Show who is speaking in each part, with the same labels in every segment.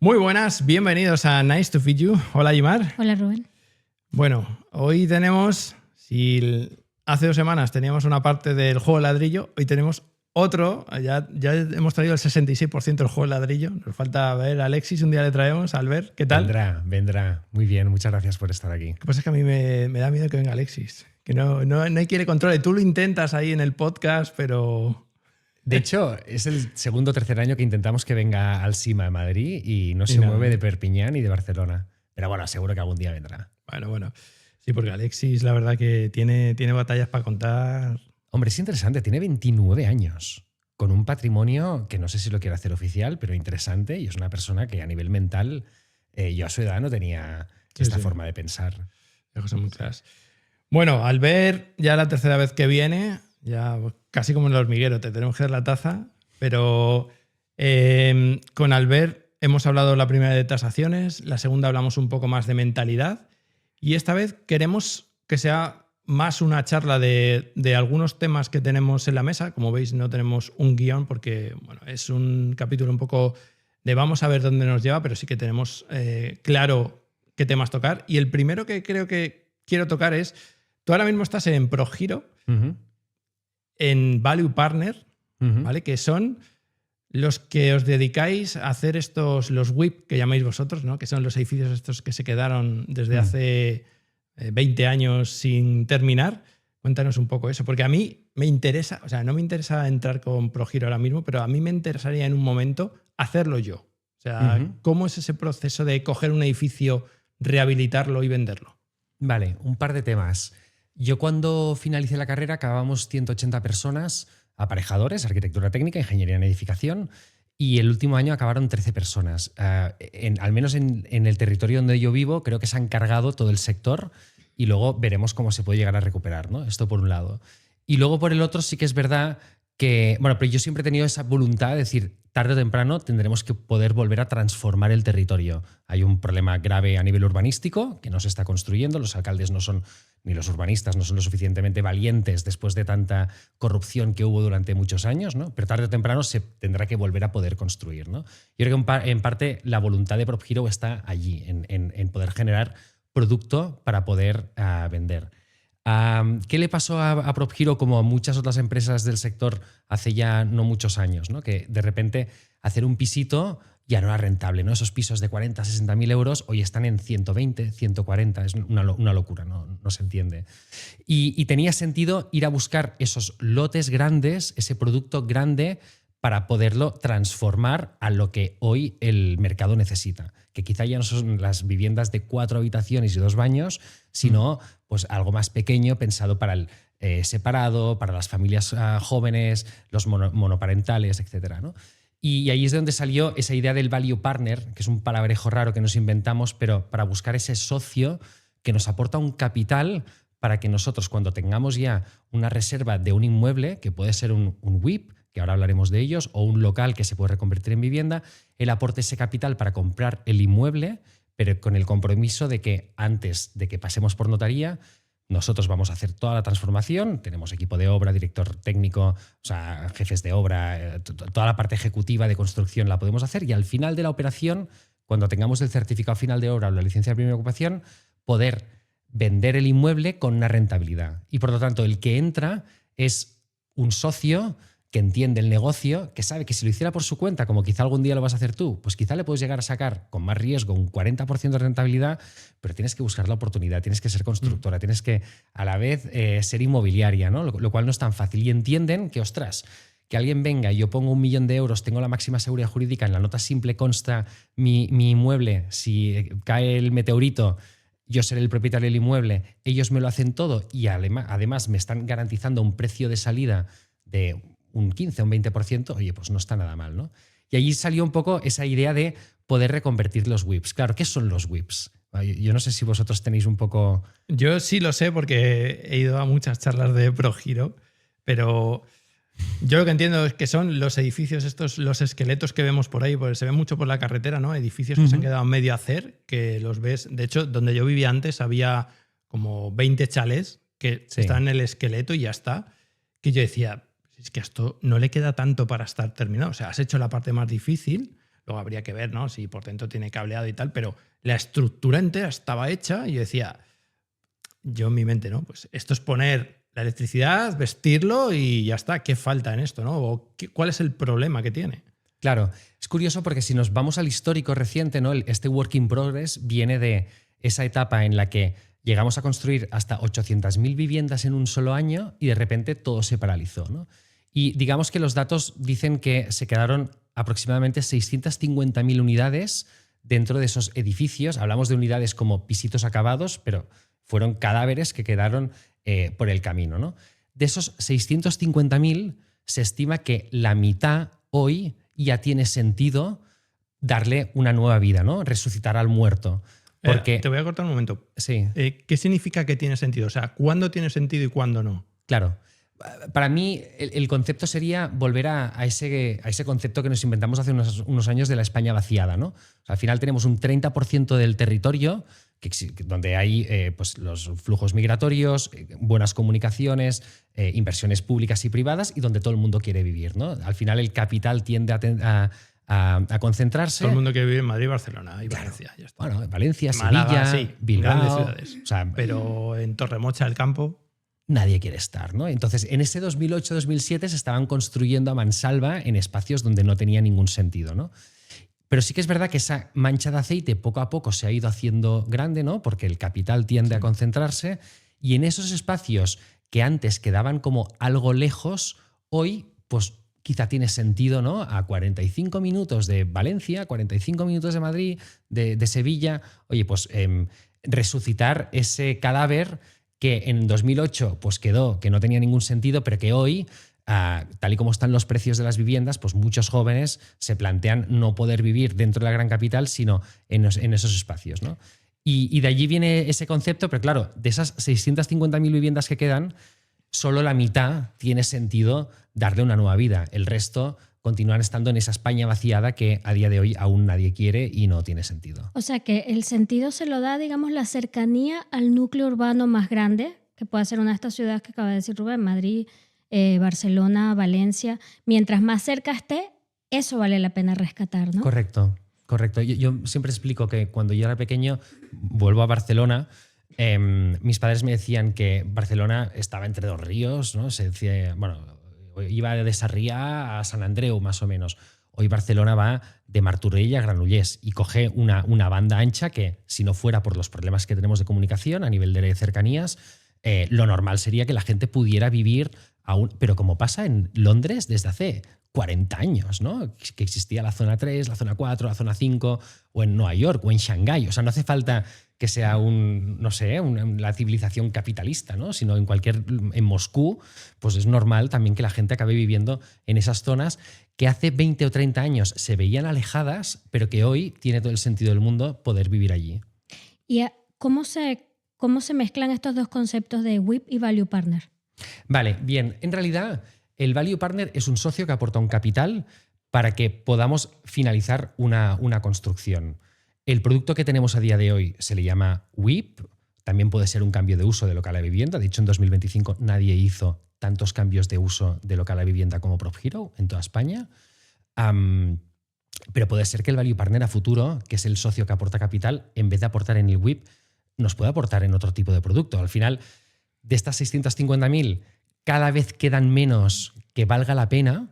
Speaker 1: Muy buenas, bienvenidos a Nice to Feed You. Hola, Yimar.
Speaker 2: Hola, Rubén.
Speaker 1: Bueno, hoy tenemos, si hace 2 semanas teníamos una parte del juego de ladrillo, hoy tenemos otro, ya hemos traído el 66% del juego de ladrillo. Nos falta ver a Alexis, un día le traemos. Albert, ¿qué tal?
Speaker 3: Vendrá. Muy bien, muchas gracias por estar aquí.
Speaker 1: Lo que pasa es que a mí me da miedo que venga Alexis, que no hay quien le controle. Tú lo intentas ahí en el podcast, pero...
Speaker 3: De hecho, es el segundo o tercer año que intentamos que venga al SIMA de Madrid y no se mueve de Perpiñán y de Barcelona. Pero bueno, seguro que algún día vendrá.
Speaker 1: Bueno. Sí, porque Alexis, la verdad que tiene batallas para contar.
Speaker 3: Hombre, es interesante, tiene 29 años, con un patrimonio que no sé si lo quiere hacer oficial, pero interesante, y es una persona que a nivel mental, yo a su edad no tenía esta forma de pensar.
Speaker 1: Son muy claras. Bueno, Albert, ya la tercera vez que viene, ya casi como en el hormiguero, te tenemos que dar la taza, pero con Albert hemos hablado la primera de tasaciones, la segunda hablamos un poco más de mentalidad, y esta vez queremos que sea más una charla de algunos temas que tenemos en la mesa. Como veis, no tenemos un guión porque bueno, es un capítulo un poco de vamos a ver dónde nos lleva, pero sí que tenemos claro qué temas tocar. Y el primero que creo que quiero tocar es, tú ahora mismo estás en ProGiro, en Value Partner, ¿vale? Que son los que os dedicáis a hacer los WIP que llamáis vosotros, ¿no? Que son los edificios estos que se quedaron desde hace 20 años sin terminar. Cuéntanos un poco eso, porque a mí me interesa, o sea, no me interesa entrar con ProGiro ahora mismo, pero a mí me interesaría en un momento hacerlo yo. O sea, ¿cómo es ese proceso de coger un edificio, rehabilitarlo y venderlo?
Speaker 3: Vale, un par de temas. Yo cuando finalicé la carrera acabamos 180 personas, aparejadores, arquitectura técnica, ingeniería en edificación, y el último año acabaron 13 personas. Al menos en el territorio donde yo vivo, creo que se han cargado todo el sector y luego veremos cómo se puede llegar a recuperar, ¿no? Esto por un lado. Y luego por el otro sí que es verdad que, bueno, pero yo siempre he tenido esa voluntad de decir, tarde o temprano tendremos que poder volver a transformar el territorio. Hay un problema grave a nivel urbanístico que no se está construyendo, los alcaldes no son, ni los urbanistas no son lo suficientemente valientes después de tanta corrupción que hubo durante muchos años, ¿no? Pero tarde o temprano se tendrá que volver a poder construir, ¿no? Yo creo que en parte la voluntad de PropHero está allí, en poder generar producto para poder vender. ¿Qué le pasó a PropHero como a muchas otras empresas del sector hace ya no muchos años, ¿no? Que de repente hacer un pisito ya no era rentable, ¿no? Esos pisos de 40, 60 mil euros hoy están en 120, 140, es una locura, no se entiende. Y tenía sentido ir a buscar esos lotes grandes, ese producto grande, para poderlo transformar a lo que hoy el mercado necesita. Que quizá ya no son las viviendas de 4 habitaciones y 2 baños, sino pues algo más pequeño pensado para el separado, para las familias jóvenes, los monoparentales, etc., ¿no? Y ahí es de donde salió esa idea del value partner, que es un palabrejo raro que nos inventamos, pero para buscar ese socio que nos aporta un capital para que nosotros, cuando tengamos ya una reserva de un inmueble, que puede ser un WIP, que ahora hablaremos de ellos, o un local que se puede reconvertir en vivienda, él aporte ese capital para comprar el inmueble, pero con el compromiso de que antes de que pasemos por notaría, nosotros vamos a hacer toda la transformación, tenemos equipo de obra, director técnico, o sea, jefes de obra, toda la parte ejecutiva de construcción la podemos hacer, y al final de la operación, cuando tengamos el certificado final de obra o la licencia de primera ocupación, poder vender el inmueble con una rentabilidad. Y por lo tanto, el que entra es un socio que entiende el negocio, que sabe que si lo hiciera por su cuenta, como quizá algún día lo vas a hacer tú, pues quizá le puedes llegar a sacar con más riesgo un 40% de rentabilidad, pero tienes que buscar la oportunidad, tienes que ser constructora, tienes que a la vez ser inmobiliaria, ¿no? Lo cual no es tan fácil. Y entienden que, ostras, que alguien venga y yo pongo 1 millón de euros, tengo la máxima seguridad jurídica, en la nota simple consta mi inmueble, si cae el meteorito, yo seré el propietario del inmueble, ellos me lo hacen todo y además me están garantizando un precio de salida de un 15 o un 20%, oye, pues no está nada mal, ¿no? Y allí salió un poco esa idea de poder reconvertir los WIPs. Claro, ¿qué son los WIPs? Yo no sé si vosotros tenéis un poco...
Speaker 1: Yo sí lo sé porque he ido a muchas charlas de ProGiro, pero yo lo que entiendo es que son los edificios estos, los esqueletos que vemos por ahí, porque se ven mucho por la carretera, ¿no? Edificios que se han quedado medio a hacer, que los ves... De hecho, donde yo vivía antes había como 20 chalés que están en el esqueleto y ya está, que yo decía... Es que esto no le queda tanto para estar terminado. O sea, has hecho la parte más difícil, luego habría que ver, ¿no?, si por dentro tiene cableado y tal, pero la estructura entera estaba hecha y yo decía, yo en mi mente, ¿no?, pues esto es poner la electricidad, vestirlo y ya está. ¿Qué falta en esto, no? ¿O cuál es el problema que tiene?
Speaker 3: Claro, es curioso porque si nos vamos al histórico reciente, ¿no?, este work in progress viene de esa etapa en la que llegamos a construir hasta 800.000 viviendas en un solo año y de repente todo se paralizó, ¿no? Y digamos que los datos dicen que se quedaron aproximadamente 650.000 unidades dentro de esos edificios. Hablamos de unidades como pisitos acabados, pero fueron cadáveres que quedaron por el camino, ¿no? De esos 650.000 se estima que la mitad hoy ya tiene sentido darle una nueva vida, ¿no? Resucitar al muerto. Porque,
Speaker 1: te voy a cortar un momento.
Speaker 3: Sí.
Speaker 1: ¿Qué significa que tiene sentido? O sea, ¿cuándo tiene sentido y cuándo no?
Speaker 3: Claro. Para mí, el concepto sería volver a ese concepto que nos inventamos hace unos años de la España vaciada, ¿no? O sea, al final tenemos un 30% del territorio donde hay pues los flujos migratorios, buenas comunicaciones, inversiones públicas y privadas y donde todo el mundo quiere vivir, ¿no? Al final el capital tiende a concentrarse.
Speaker 1: Todo el mundo quiere vivir en Madrid, Barcelona y Valencia. Ya está.
Speaker 3: Bueno, Valencia,
Speaker 1: Málaga,
Speaker 3: Sevilla,
Speaker 1: sí,
Speaker 3: Bilbao.
Speaker 1: grandes ciudades.
Speaker 3: O sea,
Speaker 1: pero en Torremocha, el campo...
Speaker 3: Nadie quiere estar, ¿no? Entonces, en ese 2008-2007 se estaban construyendo a mansalva en espacios donde no tenía ningún sentido, ¿no? Pero sí que es verdad que esa mancha de aceite poco a poco se ha ido haciendo grande, ¿no? Porque el capital tiende a concentrarse y en esos espacios que antes quedaban como algo lejos, hoy pues quizá tiene sentido, ¿no? A 45 minutos de Valencia, 45 minutos de Madrid, de Sevilla, oye, pues resucitar ese cadáver que en 2008 pues quedó, que no tenía ningún sentido, pero que hoy, tal y como están los precios de las viviendas, pues muchos jóvenes se plantean no poder vivir dentro de la gran capital, sino en esos espacios, ¿no? Y de allí viene ese concepto, pero claro, de esas 650.000 viviendas que quedan, solo la mitad tiene sentido darle una nueva vida. El resto continúan estando en esa España vaciada que a día de hoy aún nadie quiere y no tiene sentido.
Speaker 2: O sea que el sentido se lo da, digamos, la cercanía al núcleo urbano más grande, que puede ser una de estas ciudades que acaba de decir Rubén, Madrid, Barcelona, Valencia. Mientras más cerca esté, eso vale la pena rescatar, ¿no?
Speaker 3: Correcto. Yo siempre explico que cuando yo era pequeño, vuelvo a Barcelona, mis padres me decían que Barcelona estaba entre dos ríos, ¿no? Se decía, bueno, iba de Sarrià a Sant Andreu, más o menos. Hoy Barcelona va de Martorell a Granollers y coge una banda ancha que, si no fuera por los problemas que tenemos de comunicación a nivel de cercanías, lo normal sería que la gente pudiera vivir aún, pero como pasa en Londres desde hace 40 años, ¿no? Que existía la zona 3, la zona 4, la zona 5, o en Nueva York, o en Shanghái. O sea, no hace falta que sea la civilización capitalista, ¿no? Sino en Moscú, pues es normal también que la gente acabe viviendo en esas zonas que hace 20 o 30 años se veían alejadas, pero que hoy tiene todo el sentido del mundo poder vivir allí.
Speaker 2: ¿Y cómo se mezclan estos dos conceptos de WIP y Value Partner?
Speaker 3: Vale, bien. En realidad, el Value Partner es un socio que aporta un capital para que podamos finalizar una construcción. El producto que tenemos a día de hoy se le llama WIP, también puede ser un cambio de uso de local a vivienda. De hecho, en 2025 nadie hizo tantos cambios de uso de local a vivienda como PropHero en toda España. Pero puede ser que el Value Partner a futuro, que es el socio que aporta capital, en vez de aportar en el WIP, nos puede aportar en otro tipo de producto. Al final, de estas 650.000, cada vez quedan menos que valga la pena,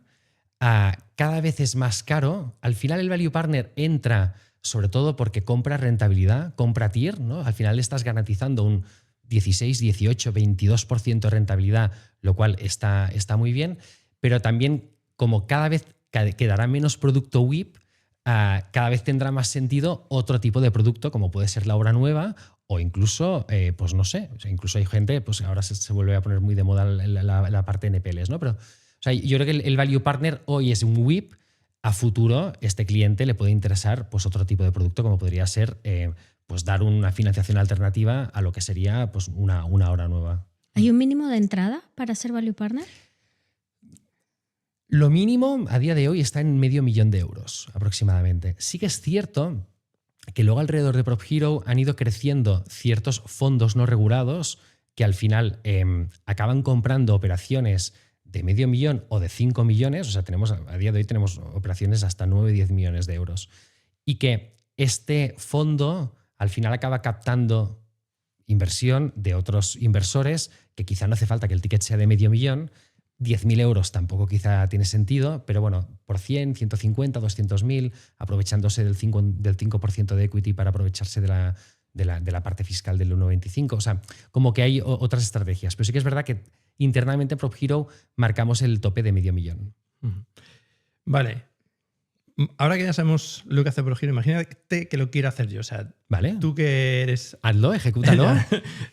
Speaker 3: cada vez es más caro. Al final el Value Partner entra sobre todo porque compra rentabilidad, compra TIR, ¿no? Al final le estás garantizando un 16, 18, 22% de rentabilidad, lo cual está muy bien, pero también como cada vez quedará menos producto WIP, cada vez tendrá más sentido otro tipo de producto, como puede ser la obra nueva o incluso, pues no sé, o sea, incluso hay gente, pues ahora se vuelve a poner muy de moda la parte NPLs, ¿no? Pero o sea, yo creo que el Value Partner hoy es un WIP. A futuro, este cliente le puede interesar pues, otro tipo de producto, como podría ser pues, dar una financiación alternativa a lo que sería pues, una obra nueva.
Speaker 2: ¿Hay un mínimo de entrada para ser Value Partner?
Speaker 3: Lo mínimo a día de hoy está en $500.000 euros aproximadamente. Sí que es cierto que luego alrededor de PropHero han ido creciendo ciertos fondos no regulados que al final acaban comprando operaciones de 500.000 o de 5 millones, o sea, a día de hoy tenemos operaciones hasta 9 o 10 millones de euros. Y que este fondo al final acaba captando inversión de otros inversores, que quizá no hace falta que el ticket sea de 500.000, 10.000 euros tampoco quizá tiene sentido, pero bueno, por 100, 150, 200.000, aprovechándose del 5% de equity para aprovecharse de la parte fiscal del 1,25. O sea, como que hay otras estrategias. Pero sí que es verdad que internamente en PropHero marcamos el tope de 500.000.
Speaker 1: Vale. Ahora que ya sabemos lo que hace PropHero, imagínate que lo quiero hacer yo. O sea,
Speaker 3: ¿vale?
Speaker 1: Tú que eres...
Speaker 3: Hazlo, ejecútalo.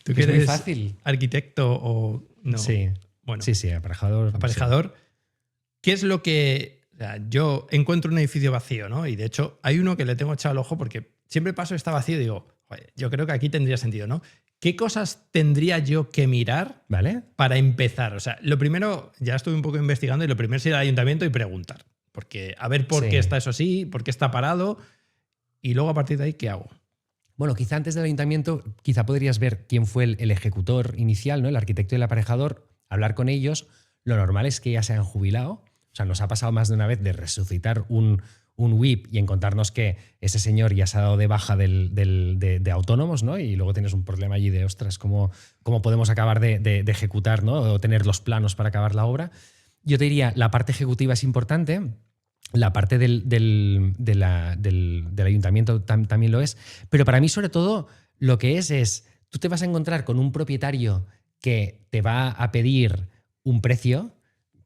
Speaker 1: Tú que
Speaker 3: es
Speaker 1: eres
Speaker 3: muy fácil.
Speaker 1: Arquitecto o... No.
Speaker 3: Sí.
Speaker 1: Bueno,
Speaker 3: Sí, aparejador.
Speaker 1: Aparejador. Sí. ¿Qué es lo que... O sea, yo encuentro un edificio vacío, ¿no? Y de hecho hay uno que le tengo echado el ojo porque siempre paso está vacío y digo, yo creo que aquí tendría sentido, ¿no? ¿Qué cosas tendría yo que mirar,
Speaker 3: ¿vale?,
Speaker 1: para empezar? O sea, lo primero, ya estuve un poco investigando y lo primero es ir al ayuntamiento y preguntar. Porque a ver por qué está eso así, por qué está parado y luego a partir de ahí, ¿qué hago?
Speaker 3: Bueno, quizá antes del ayuntamiento, quizá podrías ver quién fue el ejecutor inicial, ¿no? El arquitecto y el aparejador, hablar con ellos. Lo normal es que ya se han jubilado. O sea, nos ha pasado más de una vez de resucitar un WIP y encontrarnos que ese señor ya se ha dado de baja de autónomos, ¿no? Y luego tienes un problema allí de, ostras, ¿cómo podemos acabar de ejecutar, ¿no? O tener los planos para acabar la obra? Yo te diría, la parte ejecutiva es importante, la parte del ayuntamiento también lo es, pero para mí sobre todo lo que es, tú te vas a encontrar con un propietario que te va a pedir un precio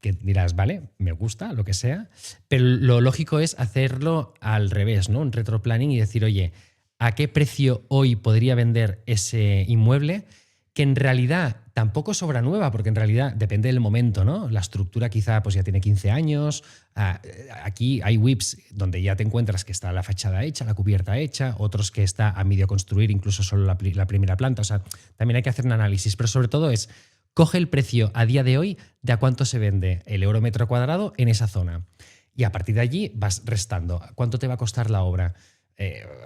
Speaker 3: que dirás, vale, me gusta, lo que sea, pero lo lógico es hacerlo al revés, ¿no? Un retroplanning y decir, oye, ¿a qué precio hoy podría vender ese inmueble? Que en realidad tampoco es obra nueva, porque en realidad depende del momento, ¿no? La estructura quizá pues ya tiene 15 años. Aquí hay WIPs donde ya te encuentras que está la fachada hecha, la cubierta hecha, otros que está a medio construir, incluso solo la primera planta. O sea, también hay que hacer un análisis, pero sobre todo es, coge el precio a día de hoy de a cuánto se vende el euro metro cuadrado en esa zona. Y a partir de allí vas restando. ¿Cuánto te va a costar la obra?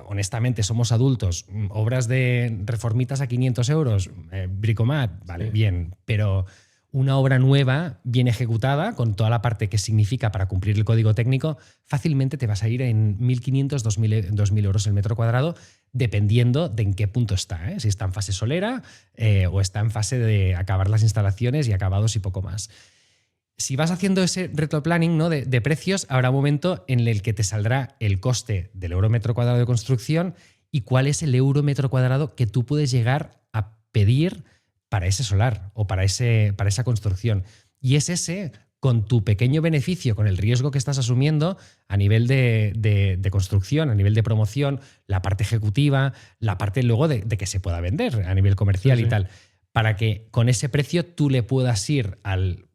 Speaker 3: Honestamente, somos adultos. Obras de reformitas a 500 euros, bricomat, vale, sí, bien, pero una obra nueva, bien ejecutada, con toda la parte que significa para cumplir el código técnico, fácilmente te vas a ir en 1.500, 2.000 euros el metro cuadrado, dependiendo de en qué punto está, ¿eh? Si está en fase solera o está en fase de acabar las instalaciones y acabados y poco más. Si vas haciendo ese retroplanning, ¿no? de precios, habrá un momento en el que te saldrá el coste del euro metro cuadrado de construcción y cuál es el euro metro cuadrado que tú puedes llegar a pedir para ese solar o para esa construcción. Y es ese, con tu pequeño beneficio, con el riesgo que estás asumiendo a nivel de construcción, a nivel de promoción, la parte ejecutiva, la parte luego de que se pueda vender a nivel comercial, sí, y tal, para que con ese precio tú le puedas ir al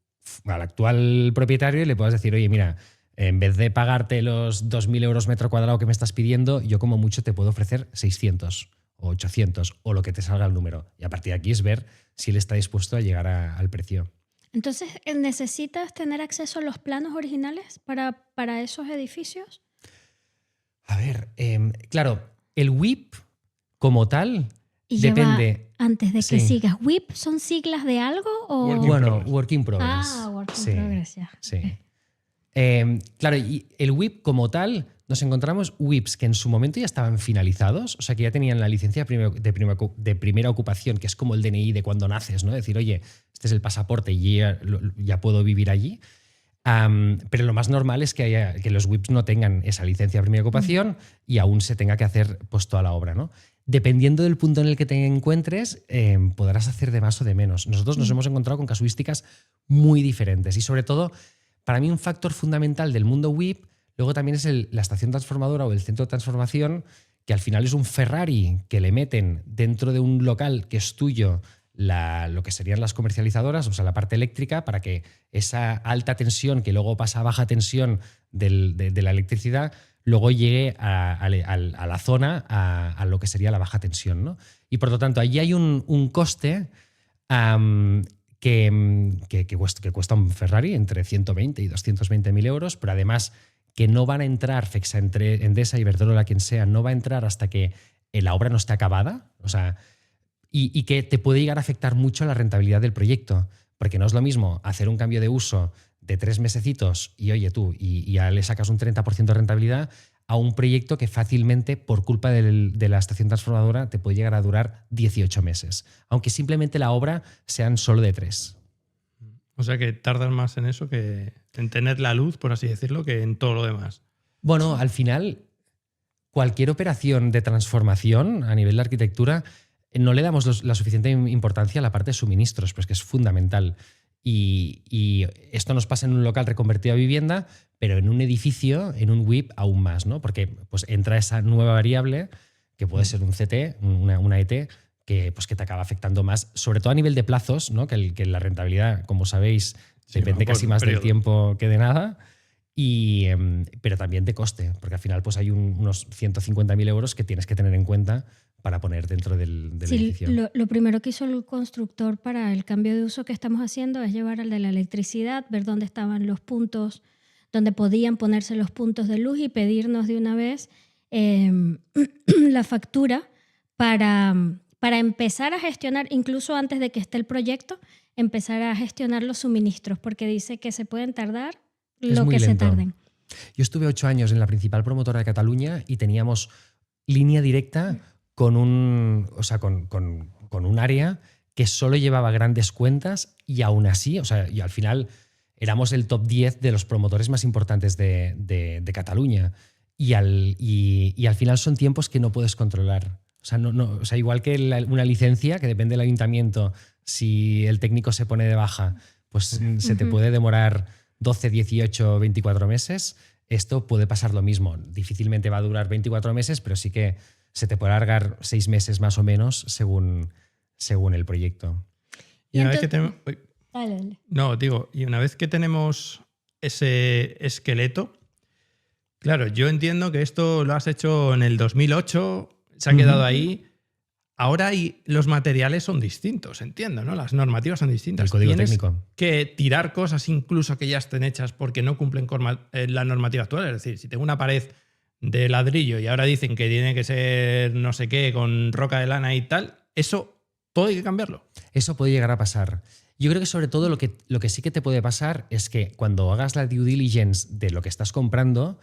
Speaker 3: actual propietario y le puedas decir, oye, mira, en vez de pagarte los 2.000 euros metro cuadrado que me estás pidiendo, yo como mucho te puedo ofrecer 600 o 800 o lo que te salga el número. Y a partir de aquí es ver si él está dispuesto a llegar al precio.
Speaker 2: Entonces, ¿necesitas tener acceso a los planos originales para esos edificios?
Speaker 3: A ver, claro, el WIP como tal
Speaker 2: y
Speaker 3: depende...
Speaker 2: Antes de que sigas, ¿WIP son siglas de algo? O...
Speaker 3: Work in Progress.
Speaker 2: Ah, Work in Progress, ya.
Speaker 3: Sí. Claro, y el WIP como tal, nos encontramos WIPs que en su momento ya estaban finalizados, o sea, que ya tenían la licencia de primera ocupación, que es como el DNI de cuando naces, ¿no? Decir, oye, este es el pasaporte y ya puedo vivir allí. Pero lo más normal es que los WIPs no tengan esa licencia de primera ocupación y aún se tenga que hacer pues, toda la obra, ¿no? Dependiendo del punto en el que te encuentres, podrás hacer de más o de menos. Nosotros nos hemos encontrado con casuísticas muy diferentes y sobre todo, para mí un factor fundamental del mundo WIP luego también es la estación transformadora o el centro de transformación, que al final es un Ferrari que le meten dentro de un local que es tuyo lo que serían las comercializadoras, o sea, la parte eléctrica, para que esa alta tensión que luego pasa a baja tensión de la electricidad luego llegue a la zona, a lo que sería la baja tensión, ¿no? Y por lo tanto, allí hay un coste que cuesta un Ferrari entre 120 y 220.000 euros, pero además que no van a entrar, Fexa, entre Endesa, Iberdrola, quien sea, no va a entrar hasta que la obra no esté acabada, o sea, y que te puede llegar a afectar mucho la rentabilidad del proyecto, Porque no es lo mismo hacer un cambio de uso de 3 mesecitos y oye tú, y ya le sacas un 30% de rentabilidad a un proyecto que fácilmente, por culpa de la estación transformadora, te puede llegar a durar 18 meses. Aunque simplemente la obra sean solo de 3.
Speaker 1: O sea que tardas más en eso que en tener la luz, por así decirlo, que en todo lo demás.
Speaker 3: Bueno, al final, cualquier operación de transformación a nivel de arquitectura no le damos la suficiente importancia a la parte de suministros, pues que es fundamental. Y esto nos pasa en un local reconvertido a vivienda, pero en un edificio, en un WIP, aún más, ¿no? Porque pues, entra esa nueva variable, que puede ser un CT, una ET, que te acaba afectando más, sobre todo a nivel de plazos, ¿no? Que la rentabilidad, como sabéis, depende casi más del tiempo que de nada. Pero también de coste, porque al final pues hay unos 150.000 euros que tienes que tener en cuenta para poner dentro del edificio.
Speaker 2: Lo primero que hizo el constructor para el cambio de uso que estamos haciendo es llevar al de la electricidad, ver dónde estaban los puntos, dónde podían ponerse los puntos de luz y pedirnos de una vez la factura para empezar a gestionar, incluso antes de que esté el proyecto, empezar a gestionar los suministros, porque dice que se pueden tardar lo que se tarden.
Speaker 3: Yo estuve 8 años en la principal promotora de Cataluña y teníamos línea directa con un área que solo llevaba grandes cuentas y aún así, y al final éramos el top 10 de los promotores más importantes de Cataluña. Y al final son tiempos que no puedes controlar. Igual que una licencia, que depende del ayuntamiento, si el técnico se pone de baja, pues se te puede demorar 12, 18, 24 meses. Esto puede pasar lo mismo. Difícilmente va a durar 24 meses, pero sí que se te puede alargar 6 meses más o menos según el proyecto.
Speaker 1: Y una vez que tenemos... y una vez que tenemos ese esqueleto, claro, yo entiendo que esto lo has hecho en el 2008, se ha quedado ahí. Ahora los materiales son distintos, entiendo, ¿no? Las normativas son distintas.
Speaker 3: El código
Speaker 1: Tienes
Speaker 3: técnico.
Speaker 1: que tirar cosas incluso que ya estén hechas porque no cumplen con la normativa actual. Es decir, si tengo una pared de ladrillo y ahora dicen que tiene que ser no sé qué, con roca de lana y tal, eso todo hay que cambiarlo.
Speaker 3: Eso puede llegar a pasar. Yo creo que sobre todo lo que sí que te puede pasar es que cuando hagas la due diligence de lo que estás comprando,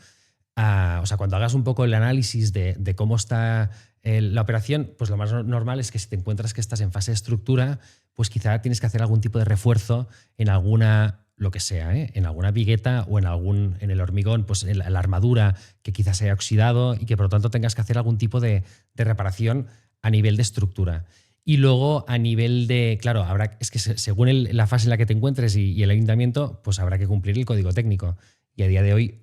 Speaker 3: cuando hagas un poco el análisis de cómo está la operación, pues lo más normal es que si te encuentras que estás en fase de estructura, pues quizá tienes que hacer algún tipo de refuerzo en alguna, lo que sea, en alguna vigueta o en el hormigón, pues en la armadura que quizás se haya oxidado y que por lo tanto tengas que hacer algún tipo de reparación a nivel de estructura. Y luego a nivel de, claro, es que según la fase en la que te encuentres y el ayuntamiento, pues habrá que cumplir el código técnico. Y a día de hoy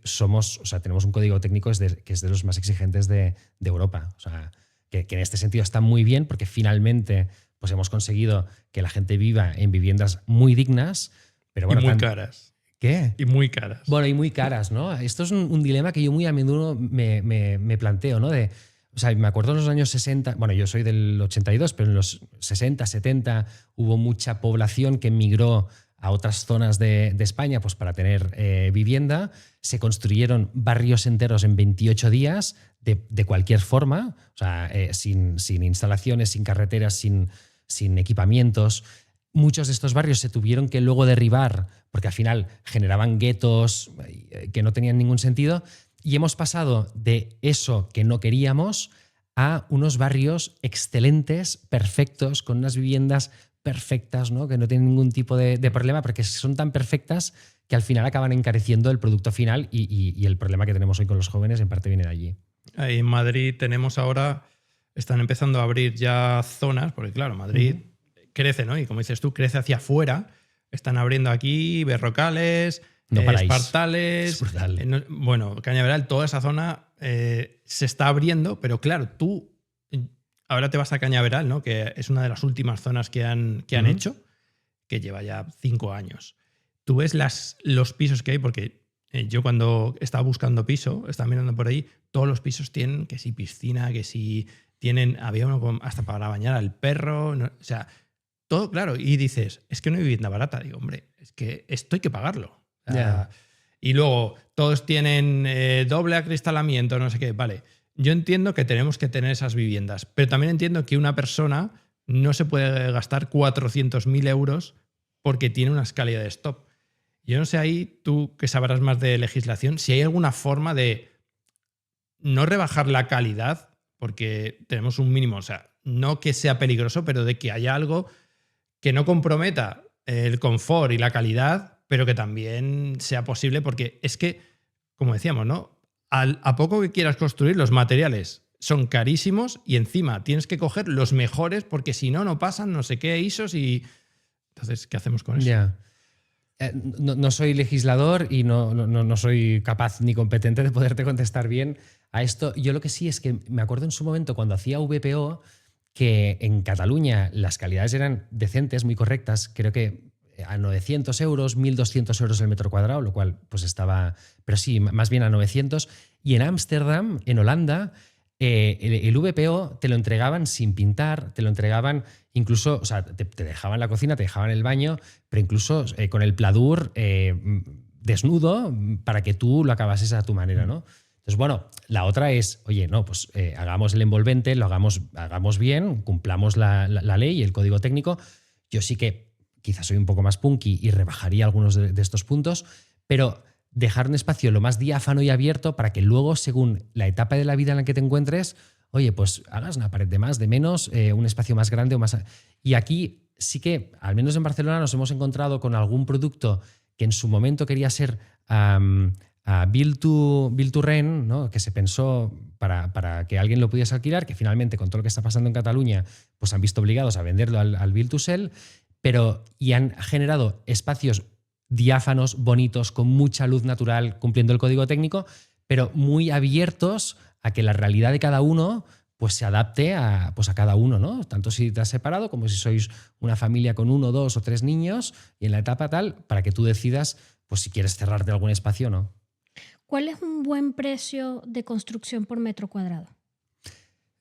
Speaker 3: tenemos un código técnico que es de los más exigentes de Europa. O sea, que en este sentido está muy bien porque finalmente pues hemos conseguido que la gente viva en viviendas muy dignas, pero bueno,
Speaker 1: y muy caras.
Speaker 3: ¿Qué?
Speaker 1: Y muy caras.
Speaker 3: Bueno, y muy caras, ¿no? Esto es un dilema que yo muy a menudo me planteo, ¿no? Me acuerdo en los años 60, bueno, yo soy del 82, pero en los 60, 70 hubo mucha población que emigró a otras zonas de España pues para tener vivienda. Se construyeron barrios enteros en 28 días de cualquier forma, sin instalaciones, sin carreteras, sin equipamientos. Muchos de estos barrios se tuvieron que luego derribar porque al final generaban guetos que no tenían ningún sentido. Y hemos pasado de eso que no queríamos a unos barrios excelentes, perfectos, con unas viviendas perfectas, ¿no? Que no tienen ningún tipo de problema, porque son tan perfectas que al final acaban encareciendo el producto final y el problema que tenemos hoy con los jóvenes en parte viene de allí.
Speaker 1: Ahí en Madrid tenemos ahora, están empezando a abrir ya zonas, porque claro, Madrid crece, ¿no? Y como dices tú, crece hacia afuera. Están abriendo aquí Berrocales, Espartales, Cañaveral, toda esa zona se está abriendo, pero claro, tú ahora te vas a Cañaveral, ¿no? Que es una de las últimas zonas que han hecho, que lleva ya 5 años. Tú ves los pisos que hay, porque yo cuando estaba buscando piso, estaba mirando por ahí, todos los pisos tienen que si piscina, que si había uno hasta para bañar al perro, no, o sea, todo claro. Y dices, es que no hay vivienda barata. Digo, hombre, es que esto hay que pagarlo. Y luego todos tienen doble acristalamiento, no sé qué. Vale, yo entiendo que tenemos que tener esas viviendas, pero también entiendo que una persona no se puede gastar 400.000 euros porque tiene una escalera de stop. Yo no sé ahí, tú que sabrás más de legislación, si hay alguna forma de no rebajar la calidad, porque tenemos un mínimo, o sea, no que sea peligroso, pero de que haya algo que no comprometa el confort y la calidad, pero que también sea posible, porque es que, como decíamos, ¿no? A poco que quieras construir, los materiales son carísimos y encima tienes que coger los mejores porque si no, no pasan no sé qué ISOs y... Entonces, ¿qué hacemos con eso?
Speaker 3: Ya. No soy legislador y no soy capaz ni competente de poderte contestar bien a esto. Yo lo que sí es que me acuerdo en su momento cuando hacía VPO que en Cataluña las calidades eran decentes, muy correctas, creo que a 900 euros, 1.200 euros el metro cuadrado, lo cual pues estaba, pero sí, más bien a 900. Y en Ámsterdam, en Holanda, el VPO te lo entregaban sin pintar, te lo entregaban incluso, o sea, te dejaban la cocina, te dejaban el baño, pero incluso con el pladur desnudo para que tú lo acabases a tu manera, ¿no? Entonces, bueno, la otra es, oye, no, pues hagamos el envolvente, lo hagamos bien, cumplamos la ley y el código técnico. Yo sí que quizás soy un poco más punky y rebajaría algunos de estos puntos, pero dejar un espacio lo más diáfano y abierto para que luego, según la etapa de la vida en la que te encuentres, oye, pues hagas una pared de más, de menos, un espacio más grande o más... Y aquí sí que, al menos en Barcelona, nos hemos encontrado con algún producto que en su momento quería ser build to rent, ¿no? Que se pensó para que alguien lo pudiese alquilar, que finalmente, con todo lo que está pasando en Cataluña, pues han visto obligados a venderlo al build to sell, y han generado espacios diáfanos, bonitos, con mucha luz natural, cumpliendo el código técnico, pero muy abiertos a que la realidad de cada uno pues se adapte a cada uno, ¿no? Tanto si te has separado como si sois una familia con 1, 2 o 3 niños y en la etapa tal, para que tú decidas pues si quieres cerrarte algún espacio o no.
Speaker 2: ¿Cuál es un buen precio de construcción por metro cuadrado?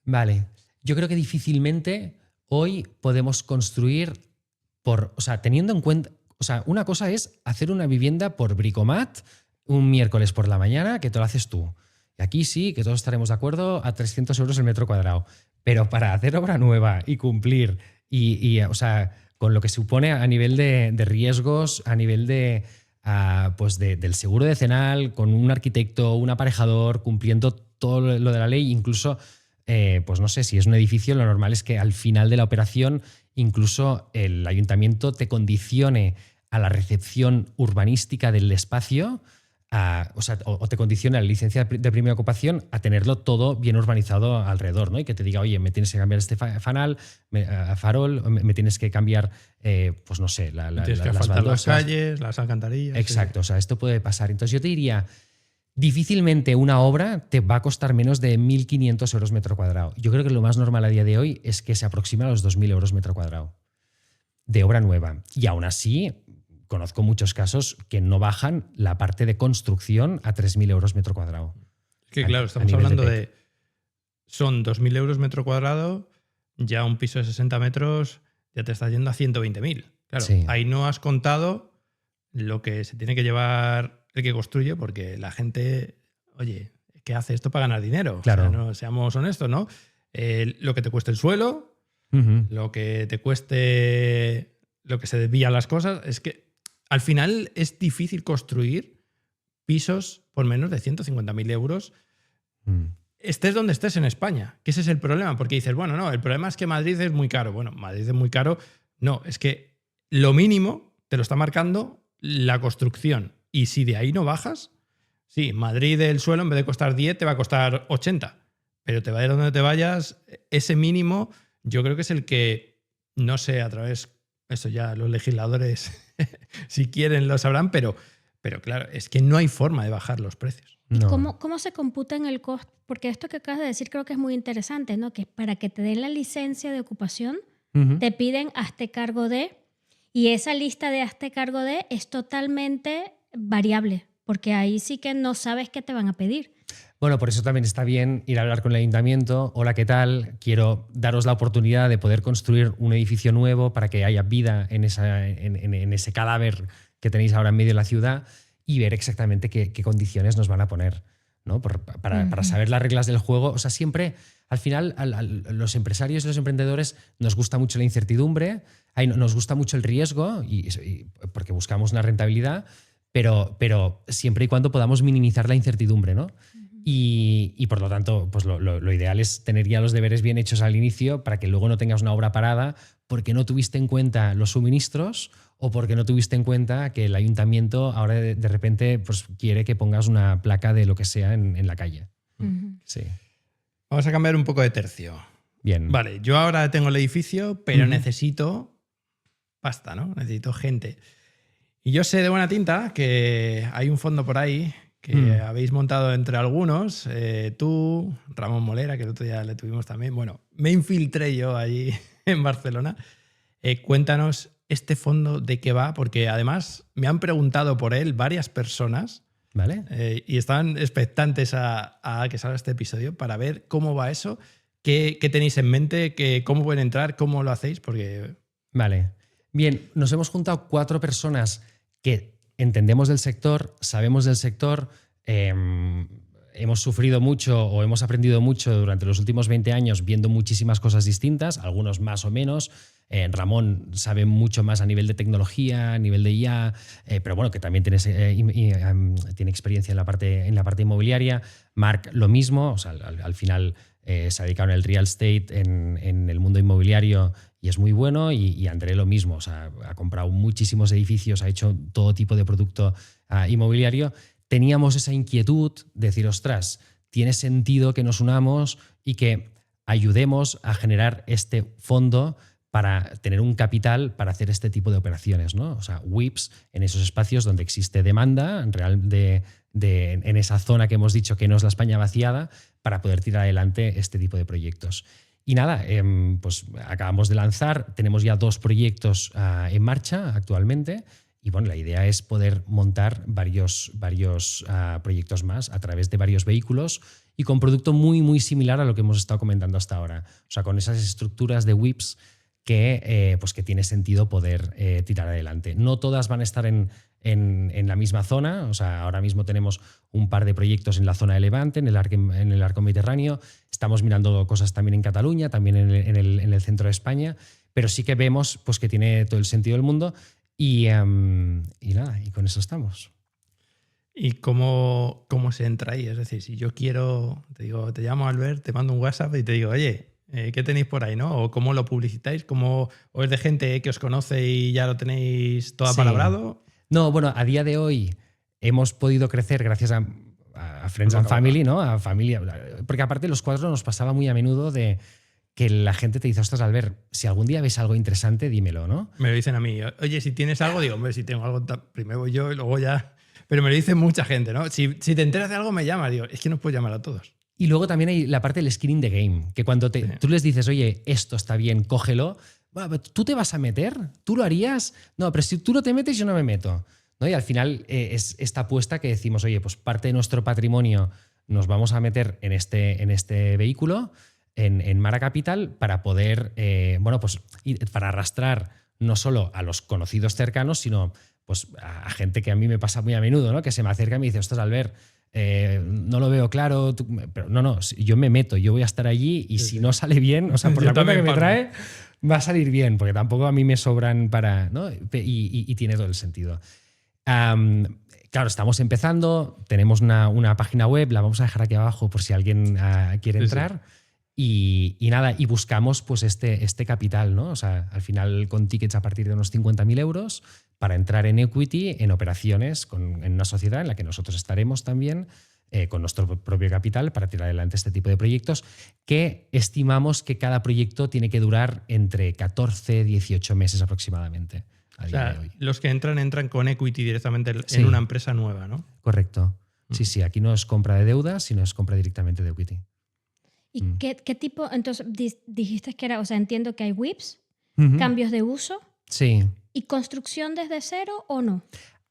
Speaker 3: Vale, yo creo que difícilmente hoy podemos construir o sea, teniendo en cuenta, o sea, una cosa es hacer una vivienda por bricomat un miércoles por la mañana, que te lo haces tú. Y aquí sí, que todos estaremos de acuerdo, a 300 euros el metro cuadrado. Pero para hacer obra nueva y cumplir, o sea, con lo que supone a nivel de riesgos, a nivel del seguro decenal, con un arquitecto, un aparejador, cumpliendo todo lo de la ley, incluso, pues no sé, si es un edificio, lo normal es que al final de la operación incluso el ayuntamiento te condicione a la recepción urbanística del espacio, o te condicione a la licencia de primera ocupación a tenerlo todo bien urbanizado alrededor, ¿no? Y que te diga, oye, me tienes que cambiar este farol, me tienes que cambiar, pues no sé,
Speaker 1: tienes que asfaltar las calles, las alcantarillas.
Speaker 3: Exacto, sí. O sea, esto puede pasar. Entonces yo te diría, difícilmente una obra te va a costar menos de 1.500 euros metro cuadrado. Yo creo que lo más normal a día de hoy es que se aproxima a los 2.000 euros metro cuadrado de obra nueva. Y aún así, conozco muchos casos que no bajan la parte de construcción a 3.000 euros metro cuadrado.
Speaker 1: Es que claro, estamos hablando de... Son 2.000 euros metro cuadrado, ya un piso de 60 metros ya te está yendo a 120.000. Claro, sí. Ahí no has contado lo que se tiene que llevar el que construye, porque la gente, oye, ¿qué hace esto para ganar dinero?
Speaker 3: Claro.
Speaker 1: O sea, no, seamos honestos, ¿no? Lo que te cueste el suelo, lo que te cueste, lo que se desvían las cosas, es que al final es difícil construir pisos por menos de 150.000 euros. Estés donde estés en España, que ese es el problema, porque dices, bueno, no, el problema es que Madrid es muy caro. Bueno, Madrid es muy caro. No, es que lo mínimo te lo está marcando la construcción. Y si de ahí no bajas, sí, Madrid el suelo en vez de costar 10 te va a costar 80. Pero te vayas donde te vayas, ese mínimo yo creo que es el que, no sé, a través, eso ya los legisladores si quieren lo sabrán, pero claro, es que no hay forma de bajar los precios.
Speaker 2: ¿Y cómo se computa en el costo? Porque esto que acabas de decir creo que es muy interesante, ¿no? Que para que te den la licencia de ocupación, te piden hazte cargo de, y esa lista de hazte cargo de es totalmente variable, porque ahí sí que no sabes qué te van a pedir.
Speaker 3: Bueno, por eso también está bien ir a hablar con el ayuntamiento. Hola, ¿qué tal? Quiero daros la oportunidad de poder construir un edificio nuevo para que haya vida en ese cadáver que tenéis ahora en medio de la ciudad y ver exactamente qué condiciones nos van a poner, ¿no? Para saber las reglas del juego. O sea, siempre Al final, los empresarios y los emprendedores nos gusta mucho la incertidumbre, nos gusta mucho el riesgo, porque buscamos una rentabilidad, pero siempre y cuando podamos minimizar la incertidumbre, ¿no? Y por lo tanto, pues lo ideal es tener ya los deberes bien hechos al inicio para que luego no tengas una obra parada porque no tuviste en cuenta los suministros o porque no tuviste en cuenta que el ayuntamiento ahora de repente pues, quiere que pongas una placa de lo que sea en la calle. Sí.
Speaker 1: Vamos a cambiar un poco de tercio.
Speaker 3: Bien.
Speaker 1: Vale, yo ahora tengo el edificio, pero necesito pasta, ¿no? Necesito gente. Y yo sé de buena tinta que hay un fondo por ahí que habéis montado entre algunos, tú, Ramón Molera, que el otro día le tuvimos también. Bueno, me infiltré yo allí en Barcelona. Cuéntanos este fondo de qué va, porque además me han preguntado por él varias personas.
Speaker 3: ¿Vale?
Speaker 1: Y están expectantes a que salga este episodio para ver cómo va eso, qué tenéis en mente, cómo pueden entrar, cómo lo hacéis, porque...
Speaker 3: Vale. Bien, nos hemos juntado 4 personas que entendemos del sector, sabemos del sector, hemos sufrido mucho o hemos aprendido mucho durante los últimos 20 años viendo muchísimas cosas distintas, algunos más o menos. Ramón sabe mucho más a nivel de tecnología, a nivel de IA, pero bueno, que también tiene experiencia en la parte inmobiliaria. Marc, lo mismo, o sea, al final se ha dedicado en el real estate, en el mundo inmobiliario y es muy bueno. Y André lo mismo, o sea, ha comprado muchísimos edificios, ha hecho todo tipo de producto inmobiliario. Teníamos esa inquietud de decir, ostras, tiene sentido que nos unamos y que ayudemos a generar este fondo para tener un capital para hacer este tipo de operaciones, ¿no? O sea, WIPs en esos espacios donde existe demanda en esa zona que hemos dicho que no es la España vaciada, para poder tirar adelante este tipo de proyectos. Y nada, pues acabamos de lanzar, tenemos ya 2 proyectos en marcha actualmente. Y bueno, la idea es poder montar varios proyectos más a través de varios vehículos y con producto muy, muy similar a lo que hemos estado comentando hasta ahora. O sea, con esas estructuras de WIPs que tiene sentido poder tirar adelante. No todas van a estar en la misma zona. O sea, ahora mismo tenemos un par de proyectos en la zona de Levante, en el arco mediterráneo. Estamos mirando cosas también en Cataluña, también en el centro de España. Pero sí que vemos pues, que tiene todo el sentido del mundo. Y nada, y con eso estamos.
Speaker 1: ¿Y cómo se entra ahí? Es decir, si yo quiero, te llamo Albert, te mando un WhatsApp y te digo, oye, ¿qué tenéis por ahí, no? ¿O cómo lo publicitáis? ¿O es de gente que os conoce y ya lo tenéis todo apalabrado?
Speaker 3: No, bueno, a día de hoy hemos podido crecer gracias a Friends and Family, ¿no? A familia. Porque aparte los 4 nos pasaba muy a menudo de que la gente te dice, ostras, Albert, si algún día ves algo interesante, dímelo, ¿no?
Speaker 1: Me lo dicen a mí. Oye, si tienes algo, digo, hombre, si tengo algo, primero voy yo y luego ya... Pero me lo dice mucha gente, ¿no? Si te enteras de algo, me llamas. Digo, es que no puedo llamar a todos.
Speaker 3: Y luego también hay la parte del skin in the game, que cuando tú les dices, oye, esto está bien, cógelo, bueno, ¿tú te vas a meter? ¿Tú lo harías? No, pero si tú no te metes, yo no me meto, ¿no? Y al final es esta apuesta que decimos, oye, pues parte de nuestro patrimonio nos vamos a meter en este vehículo, en Mara Capital, para poder, pues para arrastrar no solo a los conocidos cercanos, sino pues a gente que a mí me pasa muy a menudo, ¿no? Que se me acerca y me dice, ostras, Albert, no lo veo claro, pero no, yo me meto, yo voy a estar allí y si no sale bien, o sea, por la cuenta que me trae, va a salir bien, porque tampoco a mí me sobran para, ¿no? Y tiene todo el sentido. Claro, estamos empezando, tenemos una página web, la vamos a dejar aquí abajo por si alguien quiere entrar. Sí. Y nada, y buscamos pues este capital, ¿no? O sea, al final con tickets a partir de unos 50.000 euros para entrar en equity, en operaciones, en una sociedad en la que nosotros estaremos también con nuestro propio capital para tirar adelante este tipo de proyectos, que estimamos que cada proyecto tiene que durar entre 14 y 18 meses aproximadamente.
Speaker 1: O sea, los que entran con equity directamente
Speaker 3: sí,
Speaker 1: en una empresa nueva, ¿no?
Speaker 3: Correcto. Sí, aquí no es compra de deuda, sino es compra directamente de equity.
Speaker 2: ¿Y qué tipo? Entonces dijiste que era, o sea, entiendo que hay WIPs, cambios de uso.
Speaker 3: Sí.
Speaker 2: ¿Y construcción desde cero o no?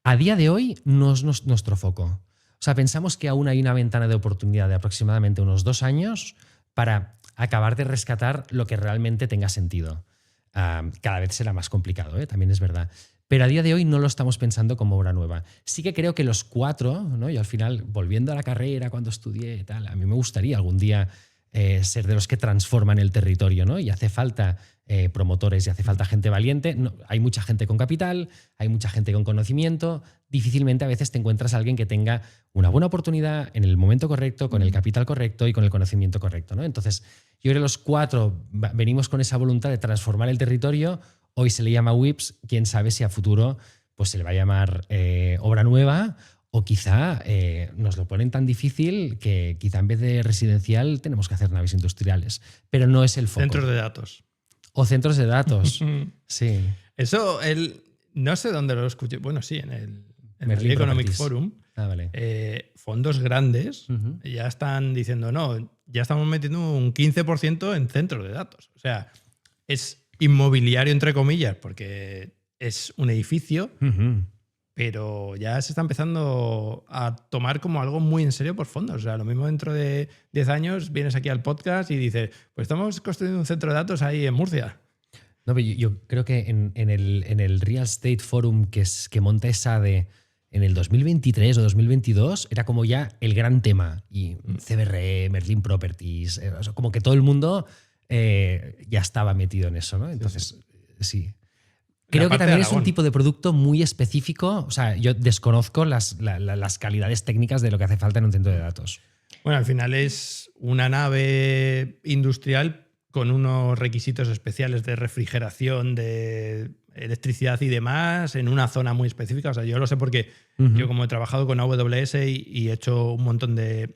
Speaker 3: A día de hoy no es nuestro foco. O sea, pensamos que aún hay una ventana de oportunidad de aproximadamente unos 2 años para acabar de rescatar lo que realmente tenga sentido. Cada vez será más complicado, también es verdad. Pero a día de hoy no lo estamos pensando como obra nueva. Sí que creo que los 4, ¿no? Yo al final, volviendo a la carrera, cuando estudié y tal, a mí me gustaría algún día ser de los que transforman el territorio, ¿no? Y hace falta promotores y hace falta gente valiente. No, hay mucha gente con capital, hay mucha gente con conocimiento. Difícilmente a veces te encuentras a alguien que tenga una buena oportunidad en el momento correcto, con el capital correcto y con el conocimiento correcto, ¿no? Entonces, yo creo que los 4 venimos con esa voluntad de transformar el territorio. Hoy se le llama WIPS, quién sabe si a futuro pues se le va a llamar obra nueva, o quizá nos lo ponen tan difícil que quizá en vez de residencial tenemos que hacer naves industriales. Pero no es el foco.
Speaker 1: Centros de datos.
Speaker 3: O centros de datos. Sí.
Speaker 1: Eso, no sé dónde lo escuché. Bueno, sí, en el
Speaker 3: Merlin
Speaker 1: Economic
Speaker 3: Properties.
Speaker 1: Forum.
Speaker 3: Ah, vale.
Speaker 1: Fondos grandes
Speaker 3: Ujú.
Speaker 1: ya están diciendo, no, ya estamos metiendo un 15% en centros de datos. O sea, es inmobiliario, entre comillas, porque es un edificio,
Speaker 3: Ujú.
Speaker 1: pero ya se está empezando a tomar como algo muy en serio por fondos. O sea, lo mismo dentro de 10 años vienes aquí al podcast y dices, pues estamos construyendo un centro de datos ahí en Murcia.
Speaker 3: No, pero yo creo que en el Real Estate Forum que monta ESADE en el 2023 o 2022 era como ya el gran tema. Y CBRE, Merlin Properties, o sea, como que todo el mundo ya estaba metido en eso, ¿no? Entonces, sí. Creo que
Speaker 1: parte de
Speaker 3: también es un
Speaker 1: Aragón.
Speaker 3: tipo de producto muy específico. O sea, yo desconozco las calidades técnicas de lo que hace falta en un centro de datos.
Speaker 1: Bueno, al final es una nave industrial con unos requisitos especiales de refrigeración, de electricidad y demás, en una zona muy específica. O sea, yo lo sé porque yo como he trabajado con AWS y he hecho un montón de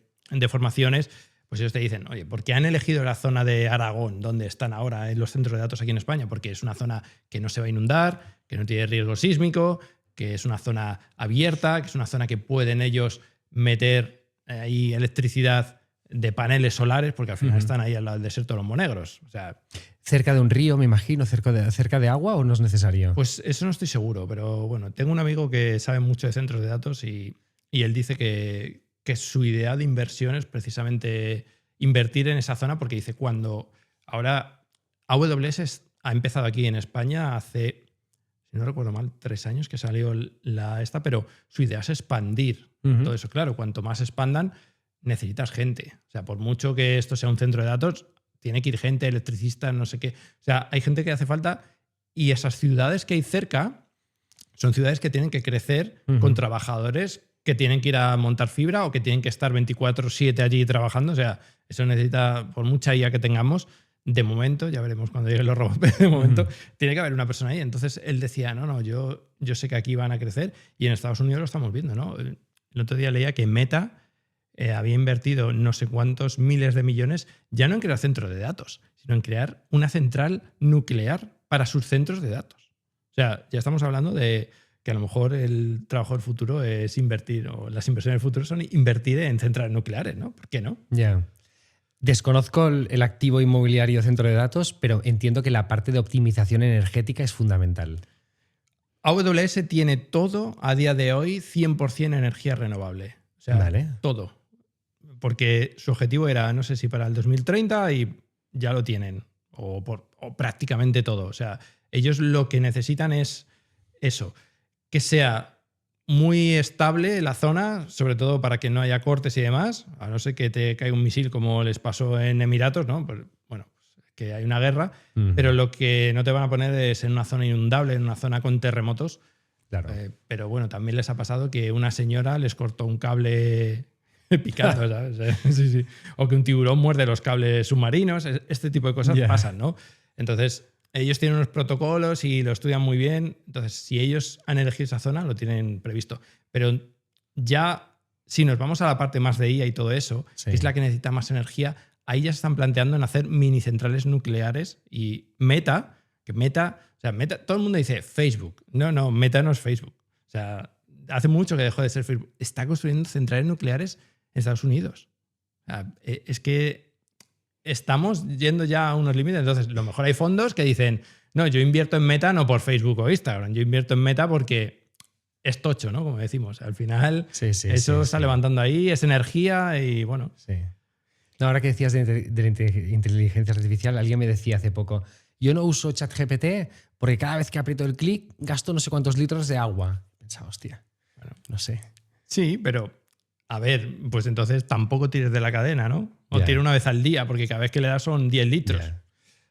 Speaker 1: formaciones, pues ellos te dicen, oye, ¿por qué han elegido la zona de Aragón, donde están ahora en los centros de datos aquí en España? Porque es una zona que no se va a inundar, que no tiene riesgo sísmico, que es una zona abierta, que es una zona que pueden ellos meter ahí electricidad de paneles solares, porque al final están ahí al lado del desierto de los Monegros. O sea,
Speaker 3: ¿Cerca de un río, me imagino? ¿Cerca de agua o no es necesario?
Speaker 1: pues eso no estoy seguro, pero bueno, tengo un amigo que sabe mucho de centros de datos y él dice que su idea de inversión es precisamente invertir en esa zona, porque dice, cuando ahora AWS ha empezado aquí en España hace, si no recuerdo mal, 3 años que salió pero su idea es expandir todo eso. Claro, cuanto más expandan, necesitas gente. O sea, por mucho que esto sea un centro de datos, tiene que ir gente, electricistas, no sé qué. O sea, hay gente que hace falta y esas ciudades que hay cerca son ciudades que tienen que crecer con trabajadores que tienen que ir a montar fibra o que tienen que estar 24/7 allí trabajando. O sea, eso necesita, por mucha IA que tengamos, de momento, ya veremos cuando lleguen los robots, pero de momento tiene que haber una persona ahí. Entonces él decía, no, yo sé que aquí van a crecer y en Estados Unidos lo estamos viendo, ¿no? El otro día leía que Meta había invertido no sé cuántos miles de millones, ya no en crear centros de datos, sino en crear una central nuclear para sus centros de datos. O sea, ya estamos hablando de que a lo mejor el trabajo del futuro es invertir, o las inversiones del futuro son invertir en centrales nucleares, ¿no? ¿Por qué no?
Speaker 3: Ya. Desconozco el activo inmobiliario centro de datos, pero entiendo que la parte de optimización energética es fundamental.
Speaker 1: AWS tiene todo a día de hoy 100% energía renovable. O sea,
Speaker 3: Vale.
Speaker 1: todo. Porque su objetivo era, no sé si para el 2030 y ya lo tienen. O prácticamente todo. O sea, ellos lo que necesitan es eso. Que sea muy estable la zona, sobre todo para que no haya cortes y demás, a no ser que te caiga un misil como les pasó en Emiratos, ¿no? Pues, bueno, que hay una guerra, pero lo que no te van a poner es en una zona inundable, en una zona con terremotos.
Speaker 3: Claro.
Speaker 1: Pero bueno, también les ha pasado que una señora les cortó un cable picando, ¿sabes? Sí. O que un tiburón muerde los cables submarinos. Este tipo de cosas pasan, ¿no? Entonces, ellos tienen unos protocolos y lo estudian muy bien. Entonces, si ellos han elegido esa zona, lo tienen previsto. Pero ya, si nos vamos a la parte más de IA y todo eso,
Speaker 3: Sí.
Speaker 1: que es la que necesita más energía, ahí ya se están planteando en hacer mini centrales nucleares. Y Meta, todo el mundo dice Facebook. No, Meta no es Facebook. O sea, hace mucho que dejó de ser Facebook. Está construyendo centrales nucleares en Estados Unidos. O sea, es que estamos yendo ya a unos límites. Entonces, a lo mejor hay fondos que dicen, no, yo invierto en Meta no por Facebook o Instagram, yo invierto en Meta porque es tocho, ¿no? Como decimos. Al final, eso está levantando ahí, es energía y bueno.
Speaker 3: Sí. No, ahora que decías de la inteligencia artificial, alguien me decía hace poco, yo no uso ChatGPT porque cada vez que aprieto el clic gasto no sé cuántos litros de agua. Pensaba, hostia, bueno, no sé.
Speaker 1: Sí, pero a ver, pues entonces tampoco tires de la cadena, ¿no? O
Speaker 3: Ya.
Speaker 1: tira una vez al día, porque cada vez que le das son 10 litros.
Speaker 3: Ya.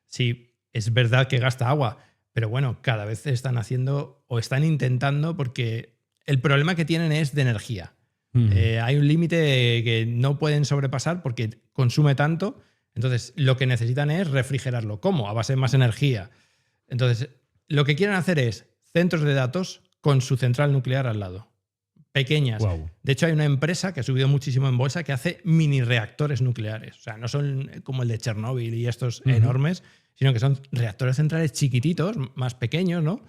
Speaker 1: Sí, es verdad que gasta agua, pero bueno, cada vez están haciendo o están intentando, porque el problema que tienen es de energía. Hay un límite que no pueden sobrepasar porque consume tanto. Entonces, lo que necesitan es refrigerarlo. ¿Cómo? A base de más energía. Entonces, lo que quieren hacer es centros de datos con su central nuclear al lado. Pequeñas.
Speaker 3: Wow.
Speaker 1: De hecho, hay una empresa que ha subido muchísimo en bolsa que hace mini reactores nucleares. O sea, no son como el de Chernóbil y estos enormes, sino que son reactores centrales chiquititos, más pequeños, ¿no?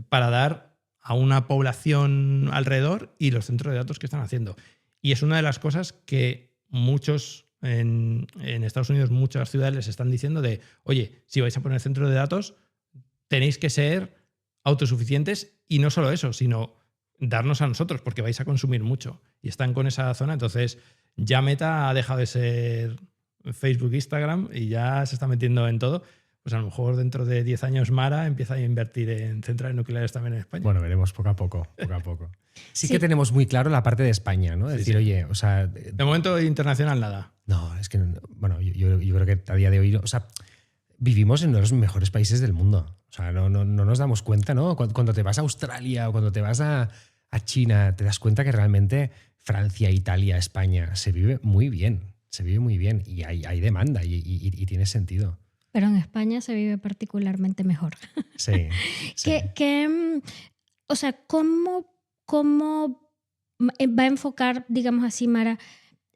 Speaker 1: Para dar a una población alrededor y los centros de datos que están haciendo. Y es una de las cosas que muchos en Estados Unidos, muchas ciudades les están diciendo de, oye, si vais a poner centro de datos, tenéis que ser autosuficientes y no solo eso, sino darnos a nosotros porque vais a consumir mucho. Y están con esa zona. Entonces, ya Meta ha dejado de ser Facebook, Instagram y ya se está metiendo en todo. Pues a lo mejor dentro de 10 años Mara empieza a invertir en centrales nucleares también en España.
Speaker 3: Bueno, veremos poco a poco. Sí que tenemos muy claro la parte de España, ¿no? Es decir, oye, o sea...
Speaker 1: De momento internacional nada.
Speaker 3: No, es que, bueno, yo creo que a día de hoy, o sea, vivimos en uno de los mejores países del mundo. O sea, no nos damos cuenta, ¿no? Cuando te vas a Australia o cuando te vas a China, te das cuenta que realmente Francia, Italia, España se vive muy bien. Se vive muy bien y hay demanda y tiene sentido.
Speaker 2: Pero en España se vive particularmente mejor.
Speaker 3: Sí. sí.
Speaker 2: O sea, ¿cómo va a enfocar, digamos así, Mara,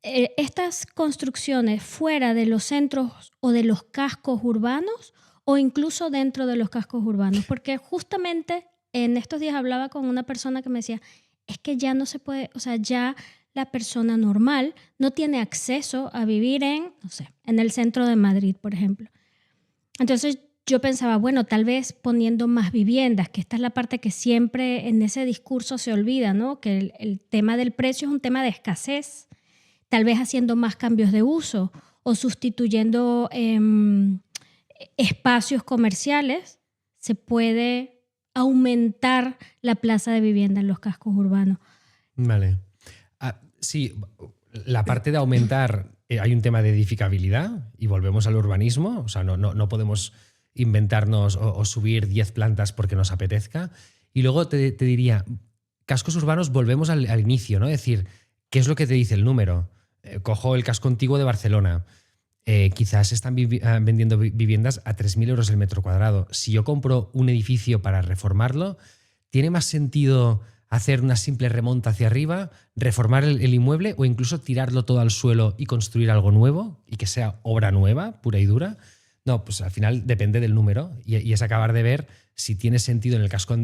Speaker 2: estas construcciones fuera de los centros o de los cascos urbanos o incluso dentro de los cascos urbanos? Porque justamente en estos días hablaba con una persona que me decía, es que ya no se puede, o sea, ya la persona normal no tiene acceso a vivir no sé, en el centro de Madrid, por ejemplo. Entonces yo pensaba, bueno, tal vez poniendo más viviendas, que esta es la parte que siempre en ese discurso se olvida, ¿no? Que el tema del precio es un tema de escasez, tal vez haciendo más cambios de uso o sustituyendo espacios comerciales, se puede aumentar la plaza de vivienda en los cascos urbanos.
Speaker 3: Vale. Sí, la parte de aumentar, hay un tema de edificabilidad y volvemos al urbanismo, o sea, no podemos inventarnos o subir 10 plantas porque nos apetezca. Y luego te diría, cascos urbanos, volvemos al inicio, ¿no? Es decir, ¿qué es lo que te dice el número? Cojo el casco antiguo de Barcelona. Quizás están vendiendo viviendas a 3.000 euros el metro cuadrado. Si yo compro un edificio para reformarlo, ¿tiene más sentido hacer una simple remonta hacia arriba, reformar el inmueble o incluso tirarlo todo al suelo y construir algo nuevo y que sea obra nueva, pura y dura? No, pues al final depende del número y es acabar de ver si tiene sentido en el casco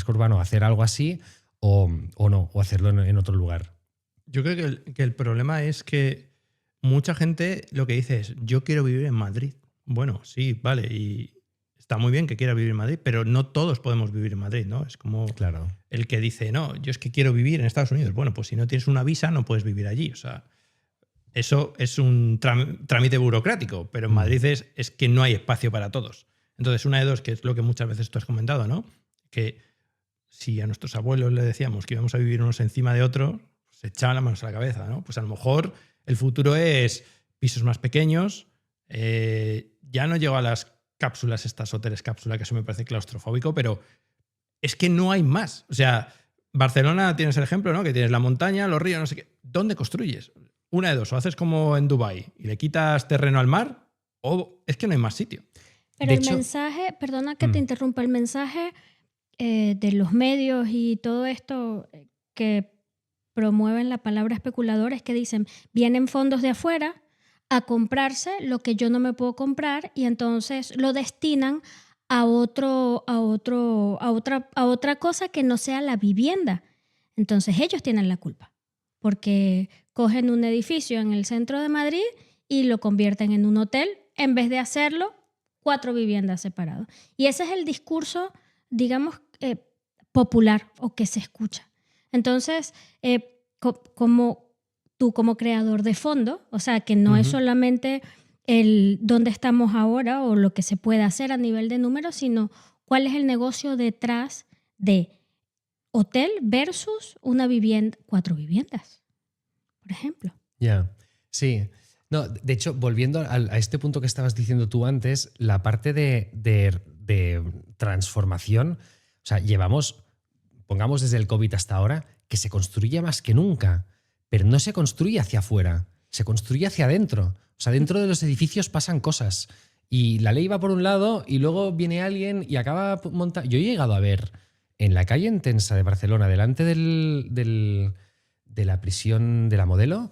Speaker 3: urbano hacer algo así o no, o hacerlo en otro lugar.
Speaker 1: Yo creo que el problema es que mucha gente lo que dice es, yo quiero vivir en Madrid. Bueno, sí, vale, y está muy bien que quiera vivir en Madrid, pero no todos podemos vivir en Madrid, ¿no? Es como
Speaker 3: Claro.
Speaker 1: el que dice, no, yo es que quiero vivir en Estados Unidos. Bueno, pues si no tienes una visa no puedes vivir allí. O sea, eso es un trámite burocrático, pero en Madrid es que no hay espacio para todos. Entonces, una de dos, que es lo que muchas veces tú has comentado, ¿no? Que si a nuestros abuelos le decíamos que íbamos a vivir unos encima de otros, se echaban las manos a la cabeza, ¿no? Pues a lo mejor el futuro es pisos más pequeños. Ya no llego a las cápsulas, estas hoteles cápsula, que eso me parece claustrofóbico, pero es que no hay más. O sea, Barcelona tienes el ejemplo, ¿no? Que tienes la montaña, los ríos, no sé qué. ¿Dónde construyes? Una de dos, o haces como en Dubái y le quitas terreno al mar, o es que no hay más sitio.
Speaker 2: Pero el mensaje, perdona que te interrumpa, el mensaje de los medios y todo esto que promueven la palabra especulador es que dicen, vienen fondos de afuera a comprarse lo que yo no me puedo comprar y entonces lo destinan a otra cosa que no sea la vivienda. Entonces ellos tienen la culpa porque cogen un edificio en el centro de Madrid y lo convierten en un hotel en vez de hacerlo 4 viviendas separadas. Y ese es el discurso, digamos, popular o que se escucha. Entonces, como tú como creador de fondo, o sea, que no es solamente el dónde estamos ahora o lo que se puede hacer a nivel de números, sino cuál es el negocio detrás de hotel versus una vivienda, 4 viviendas, por ejemplo.
Speaker 3: Ya, sí. No, de hecho, volviendo a este punto que estabas diciendo tú antes, la parte de transformación, o sea, pongamos desde el COVID hasta ahora, que se construye más que nunca, pero no se construye hacia afuera, se construye hacia adentro. O sea, dentro de los edificios pasan cosas y la ley va por un lado y luego viene alguien y acaba montando... Yo he llegado a ver en la calle Entensa de Barcelona, delante de la prisión de la Modelo,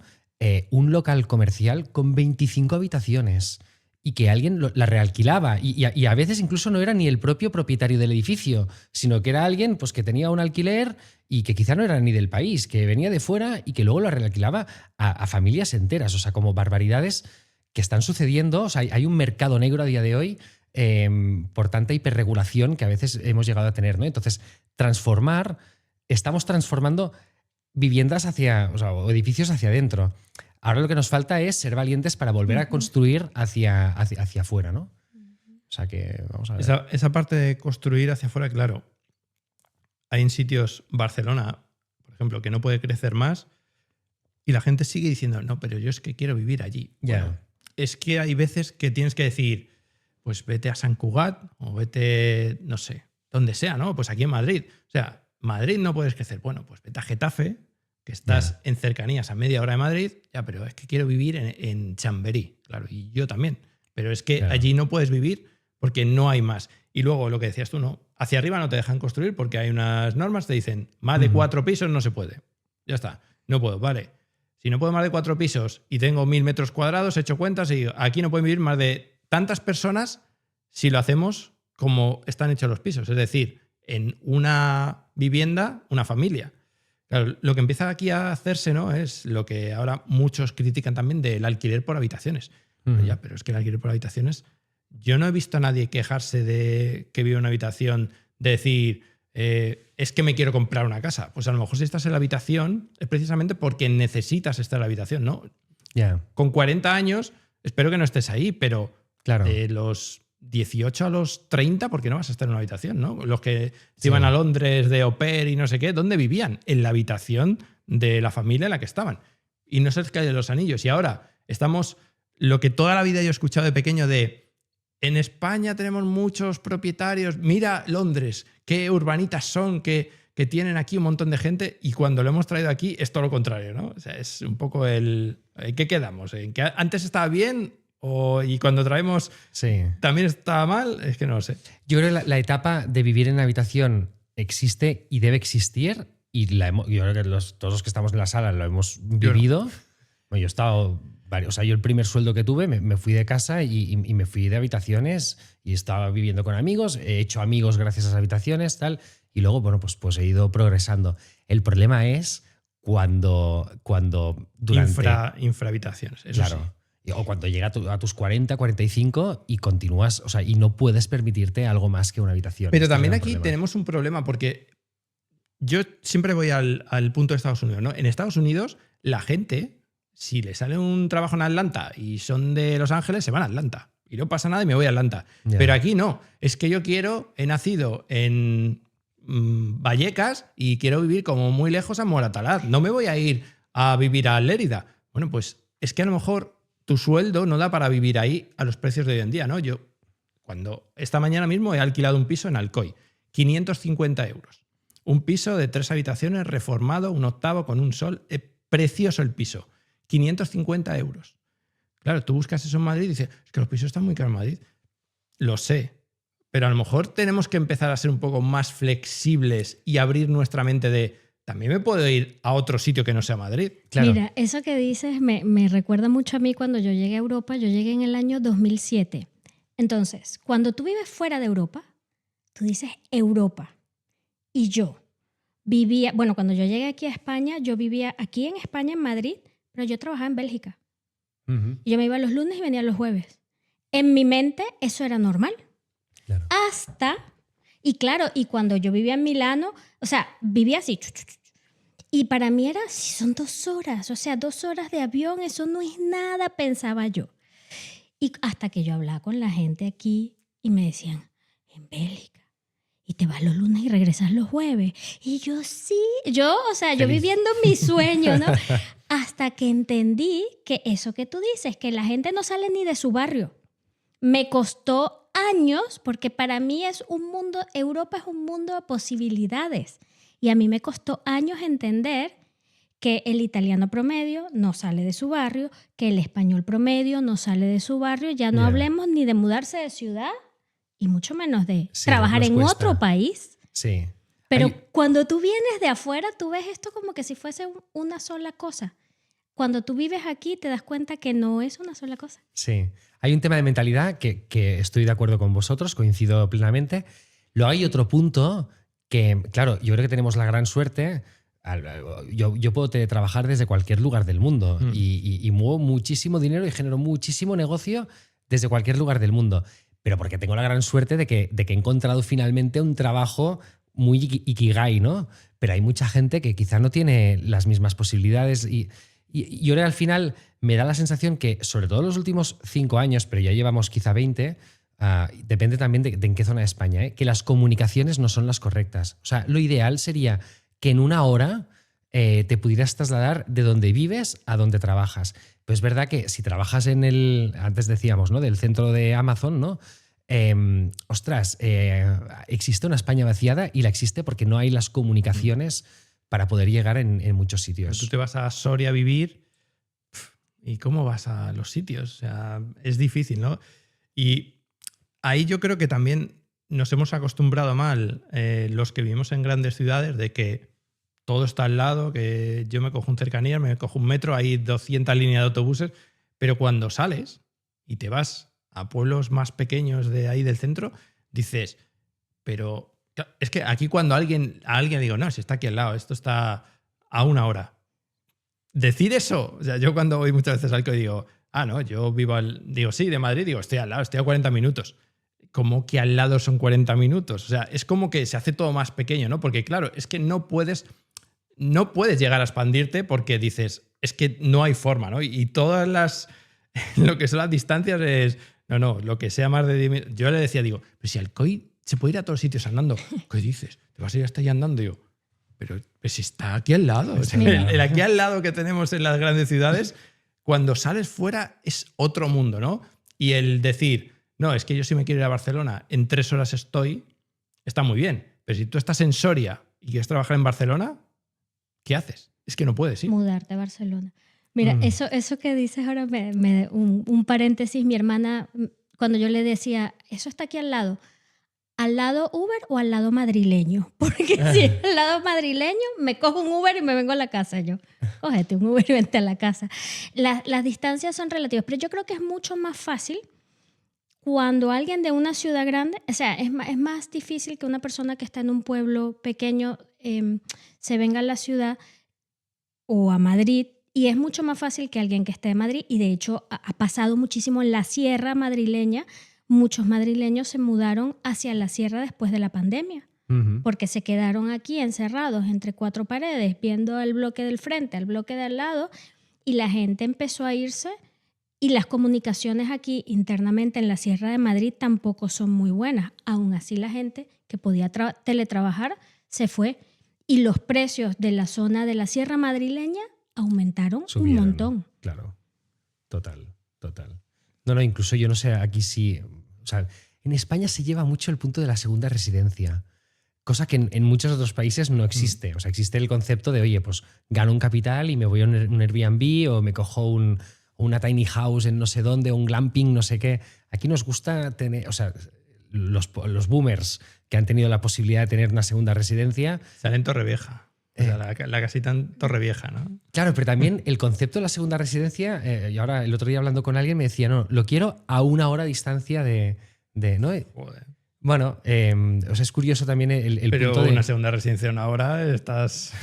Speaker 3: un local comercial con 25 habitaciones y que alguien la realquilaba y a veces incluso no era ni el propio propietario del edificio, sino que era alguien pues, que tenía un alquiler y que quizá no era ni del país, que venía de fuera y que luego lo realquilaba a familias enteras, o sea, como barbaridades que están sucediendo. O sea, hay un mercado negro a día de hoy por tanta hiperregulación que a veces hemos llegado a tener, ¿no? Entonces, estamos transformando viviendas o edificios hacia adentro. Ahora lo que nos falta es ser valientes para volver a construir hacia afuera, ¿no? O sea que vamos a ver.
Speaker 1: Esa parte de construir hacia afuera, claro. Hay en sitios, Barcelona, por ejemplo, que no puede crecer más y la gente sigue diciendo, no, pero yo es que quiero vivir allí.
Speaker 3: Ya.
Speaker 1: Bueno, es que hay veces que tienes que decir, pues vete a Sant Cugat o vete, no sé, donde sea, ¿no? Pues aquí en Madrid. O sea, Madrid no puedes crecer. Bueno, pues vete a Getafe, que estás en cercanías a media hora de Madrid, ya, pero es que quiero vivir en Chamberí, claro, y yo también. Pero es que allí no puedes vivir porque no hay más. Y luego lo que decías tú, no, hacia arriba no te dejan construir porque hay unas normas que te dicen, más de 4 pisos no se puede. Ya está, no puedo, vale. Si no puedo más de 4 pisos y tengo 1000 metros cuadrados, he hecho cuentas y aquí no pueden vivir más de tantas personas si lo hacemos como están hechos los pisos. Es decir, en una vivienda, una familia. Claro, lo que empieza aquí a hacerse, ¿no? Es lo que ahora muchos critican también del alquiler por habitaciones. Ya, pero es que el alquiler por habitaciones, yo no he visto a nadie quejarse de que vive en una habitación, de decir, es que me quiero comprar una casa. Pues a lo mejor si estás en la habitación es precisamente porque necesitas estar en la habitación, ¿no?
Speaker 3: Yeah.
Speaker 1: Con 40 años, espero que no estés ahí, pero
Speaker 3: claro.
Speaker 1: de los 18 a los 30, ¿por qué no vas a estar en una habitación, no? Los que se iban a Londres de au pair y no sé qué, ¿dónde vivían? En la habitación de la familia en la que estaban. Y no se les caen los anillos. Y ahora estamos, lo que toda la vida yo he escuchado de pequeño de, en España tenemos muchos propietarios, mira Londres, qué urbanitas son, que tienen aquí un montón de gente, y cuando lo hemos traído aquí es todo lo contrario, ¿no? O sea, es un poco ¿en qué quedamos? ¿En que antes estaba bien? Y cuando traemos también está mal, es que no lo sé.
Speaker 3: Yo creo que la etapa de vivir en habitación existe y debe existir, y yo creo que todos los que estamos en la sala lo hemos vivido. Bueno, yo he estado yo el primer sueldo que tuve me fui de casa y me fui de habitaciones y estaba viviendo con amigos, he hecho amigos gracias a esas habitaciones, tal, y luego, bueno, pues he ido progresando. El problema es cuando durante...
Speaker 1: Infrahabitaciones, eso
Speaker 3: claro. Sí. O cuando llega a tus 40, 45 y continúas, o sea, y no puedes permitirte algo más que una habitación.
Speaker 1: Pero también aquí tenemos un problema porque yo siempre voy al punto de Estados Unidos, ¿no? En Estados Unidos, la gente, si le sale un trabajo en Atlanta y son de Los Ángeles, se van a Atlanta. Y no pasa nada y me voy a Atlanta. Yeah. Pero aquí no. Es que yo he nacido en Vallecas y quiero vivir como muy lejos a Moratalaz. No me voy a ir a vivir a Lérida. Bueno, pues es que a lo mejor tu sueldo no da para vivir ahí a los precios de hoy en día, ¿no? Yo, esta mañana mismo he alquilado un piso en Alcoy, 550 euros. Un piso de 3 habitaciones, reformado, un octavo con un sol. Precioso el piso. 550 euros. Claro, tú buscas eso en Madrid y dices, es que los pisos están muy caros en Madrid. Lo sé, pero a lo mejor tenemos que empezar a ser un poco más flexibles y abrir nuestra mente de... También me puedo ir a otro sitio que no sea Madrid.
Speaker 2: Claro. Mira, eso que dices me recuerda mucho a mí cuando yo llegué a Europa. Yo llegué en el año 2007. Entonces, cuando tú vives fuera de Europa, tú dices Europa. Y yo vivía... Bueno, cuando yo llegué aquí a España, yo vivía aquí en España, en Madrid, pero yo trabajaba en Bélgica. Uh-huh. Y yo me iba los lunes y venía los jueves. En mi mente eso era normal.
Speaker 3: Claro.
Speaker 2: Hasta... Y claro, y cuando yo vivía en Milano, o sea, vivía así. Y para mí era, si son 2 horas, o sea, 2 horas de avión, eso no es nada, pensaba yo. Y hasta que yo hablaba con la gente aquí y me decían, en Bélgica. y te vas los lunes y regresas los jueves. Y yo sí, yo
Speaker 3: Feliz.
Speaker 2: viviendo mi sueño, ¿no? Hasta que entendí que eso que tú dices, que la gente no sale ni de su barrio. Me costó años, porque para mí es un mundo, Europa es un mundo de posibilidades. Y a mí me costó años entender que el italiano promedio no sale de su barrio, que el español promedio no sale de su barrio. Ya no
Speaker 3: Ya.
Speaker 2: hablemos ni de mudarse de ciudad y mucho menos de
Speaker 3: Sí,
Speaker 2: trabajar
Speaker 3: nos
Speaker 2: en
Speaker 3: cuesta.
Speaker 2: otro país.
Speaker 3: Sí.
Speaker 2: Pero
Speaker 3: Hay-
Speaker 2: cuando tú vienes de afuera, tú ves esto como que si fuese una sola cosa. Cuando tú vives aquí, te das cuenta que no es una sola cosa.
Speaker 3: Sí. Hay un tema de mentalidad que estoy de acuerdo con vosotros, coincido plenamente. Luego hay otro punto que, claro, yo creo que tenemos la gran suerte. Yo puedo teletrabajar desde cualquier lugar del mundo y muevo muchísimo dinero y genero muchísimo negocio desde cualquier lugar del mundo. Pero porque tengo la gran suerte de que he encontrado finalmente un trabajo muy ikigai, ¿no? Pero hay mucha gente que quizá no tiene las mismas posibilidades y ahora al final me da la sensación que, sobre todo en los últimos 5 años, pero ya llevamos quizá 20, depende también de en qué zona de España, que las comunicaciones no son las correctas. O sea, lo ideal sería que en una hora te pudieras trasladar de donde vives a donde trabajas. Pero es verdad que si trabajas en antes decíamos, ¿no? Del centro de Amazon, ¿no? Existe una España vaciada y la existe porque no hay las comunicaciones para poder llegar en muchos sitios.
Speaker 1: Tú te vas a Soria a vivir y ¿cómo vas a los sitios? O sea, es difícil, ¿no? Y ahí yo creo que también nos hemos acostumbrado mal los que vivimos en grandes ciudades de que todo está al lado, que yo me cojo un cercanías, me cojo un metro, hay 200 líneas de autobuses, pero cuando sales y te vas a pueblos más pequeños de ahí del centro, dices, pero es que aquí cuando a alguien digo, no, si está aquí al lado, esto está a 1 hora. Decir eso, o sea, yo cuando voy muchas veces al COI digo, no, yo digo, sí, de Madrid, digo, estoy al lado, estoy a 40 minutos. ¿Cómo que al lado son 40 minutos? O sea, es como que se hace todo más pequeño, ¿no? Porque claro, es que no puedes llegar a expandirte porque dices, es que no hay forma, ¿no? Y todas lo que son las distancias es, no, lo que sea más de 10 minutos. Yo le decía, digo, pero si al COI se puede ir a todos sitios andando. ¿Qué dices? ¿Te vas a ir hasta allá andando? Digo, pero si está aquí al lado. O sea, el aquí al lado que tenemos en las grandes ciudades, cuando sales fuera es otro mundo, ¿no? Y el decir, no, es que yo si me quiero ir a Barcelona, en 3 horas estoy, está muy bien. Pero si tú estás en Soria y quieres trabajar en Barcelona, ¿qué haces? Es que no puedes, ¿sí?
Speaker 2: Mudarte a Barcelona. Mira, eso que dices ahora, un paréntesis, mi hermana, cuando yo le decía, eso está aquí ¿al lado Uber o al lado madrileño? Porque si es al lado madrileño, me cojo un Uber y me vengo a la casa yo. Cógete un Uber y vente a la casa. Las distancias son relativas, pero yo creo que es mucho más fácil cuando alguien de una ciudad grande, o sea, es más difícil que una persona que está en un pueblo pequeño se venga a la ciudad o a Madrid, y es mucho más fácil que alguien que esté en Madrid, y de hecho ha pasado muchísimo en la sierra madrileña. Muchos madrileños se mudaron hacia la sierra después de la pandemia, porque se quedaron aquí encerrados entre 4 paredes, viendo el bloque del frente, al bloque de al lado, y la gente empezó a irse, y las comunicaciones aquí internamente en la Sierra de Madrid tampoco son muy buenas. Aún así la gente que podía teletrabajar se fue, y los precios de la zona de la Sierra madrileña aumentaron un montón.
Speaker 3: Claro, total. No, incluso yo no sé, aquí sí, o sea, en España se lleva mucho el punto de la segunda residencia, cosa que en muchos otros países no existe. O sea, existe el concepto de, oye, pues gano un capital y me voy a un Airbnb o me cojo una tiny house en no sé dónde, un glamping, no sé qué. Aquí nos gusta tener, o sea, los boomers que han tenido la posibilidad de tener una segunda residencia.
Speaker 1: Salen en Torrevieja. O sea, la casita en Torrevieja, ¿no?
Speaker 3: Claro, pero también el concepto de la segunda residencia, y ahora el otro día hablando con alguien me decía, no, lo quiero a 1 hora de distancia de ¿no?
Speaker 1: Joder.
Speaker 3: Bueno, o sea, es curioso también el
Speaker 1: pero
Speaker 3: punto de...
Speaker 1: una segunda residencia 1 hora estás...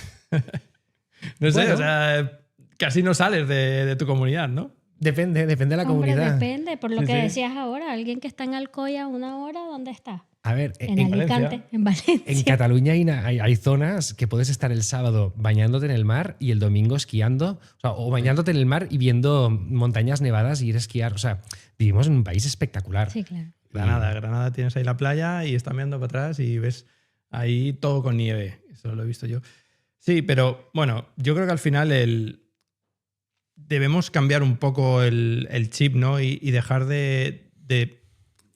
Speaker 1: no sé,
Speaker 3: Bueno,
Speaker 1: o sea, casi no sales de tu comunidad, ¿no?
Speaker 3: Depende de la comunidad.
Speaker 2: Depende, por lo
Speaker 1: Sí,
Speaker 2: que
Speaker 1: sí.
Speaker 2: decías ahora, alguien que está en Alcoya 1 hora, ¿dónde está?
Speaker 3: A ver,
Speaker 2: En
Speaker 3: en
Speaker 2: Alicante, en Valencia.
Speaker 3: En Cataluña hay zonas que puedes estar el sábado bañándote en el mar y el domingo esquiando, o bañándote en el mar y viendo montañas nevadas y ir a esquiar. O sea, vivimos en un país espectacular.
Speaker 2: Sí, claro.
Speaker 1: Granada tienes ahí la playa y estás mirando para atrás y ves ahí todo con nieve. Eso lo he visto yo. Sí, pero bueno, yo creo que al final debemos cambiar un poco el chip, ¿no? Y dejar de...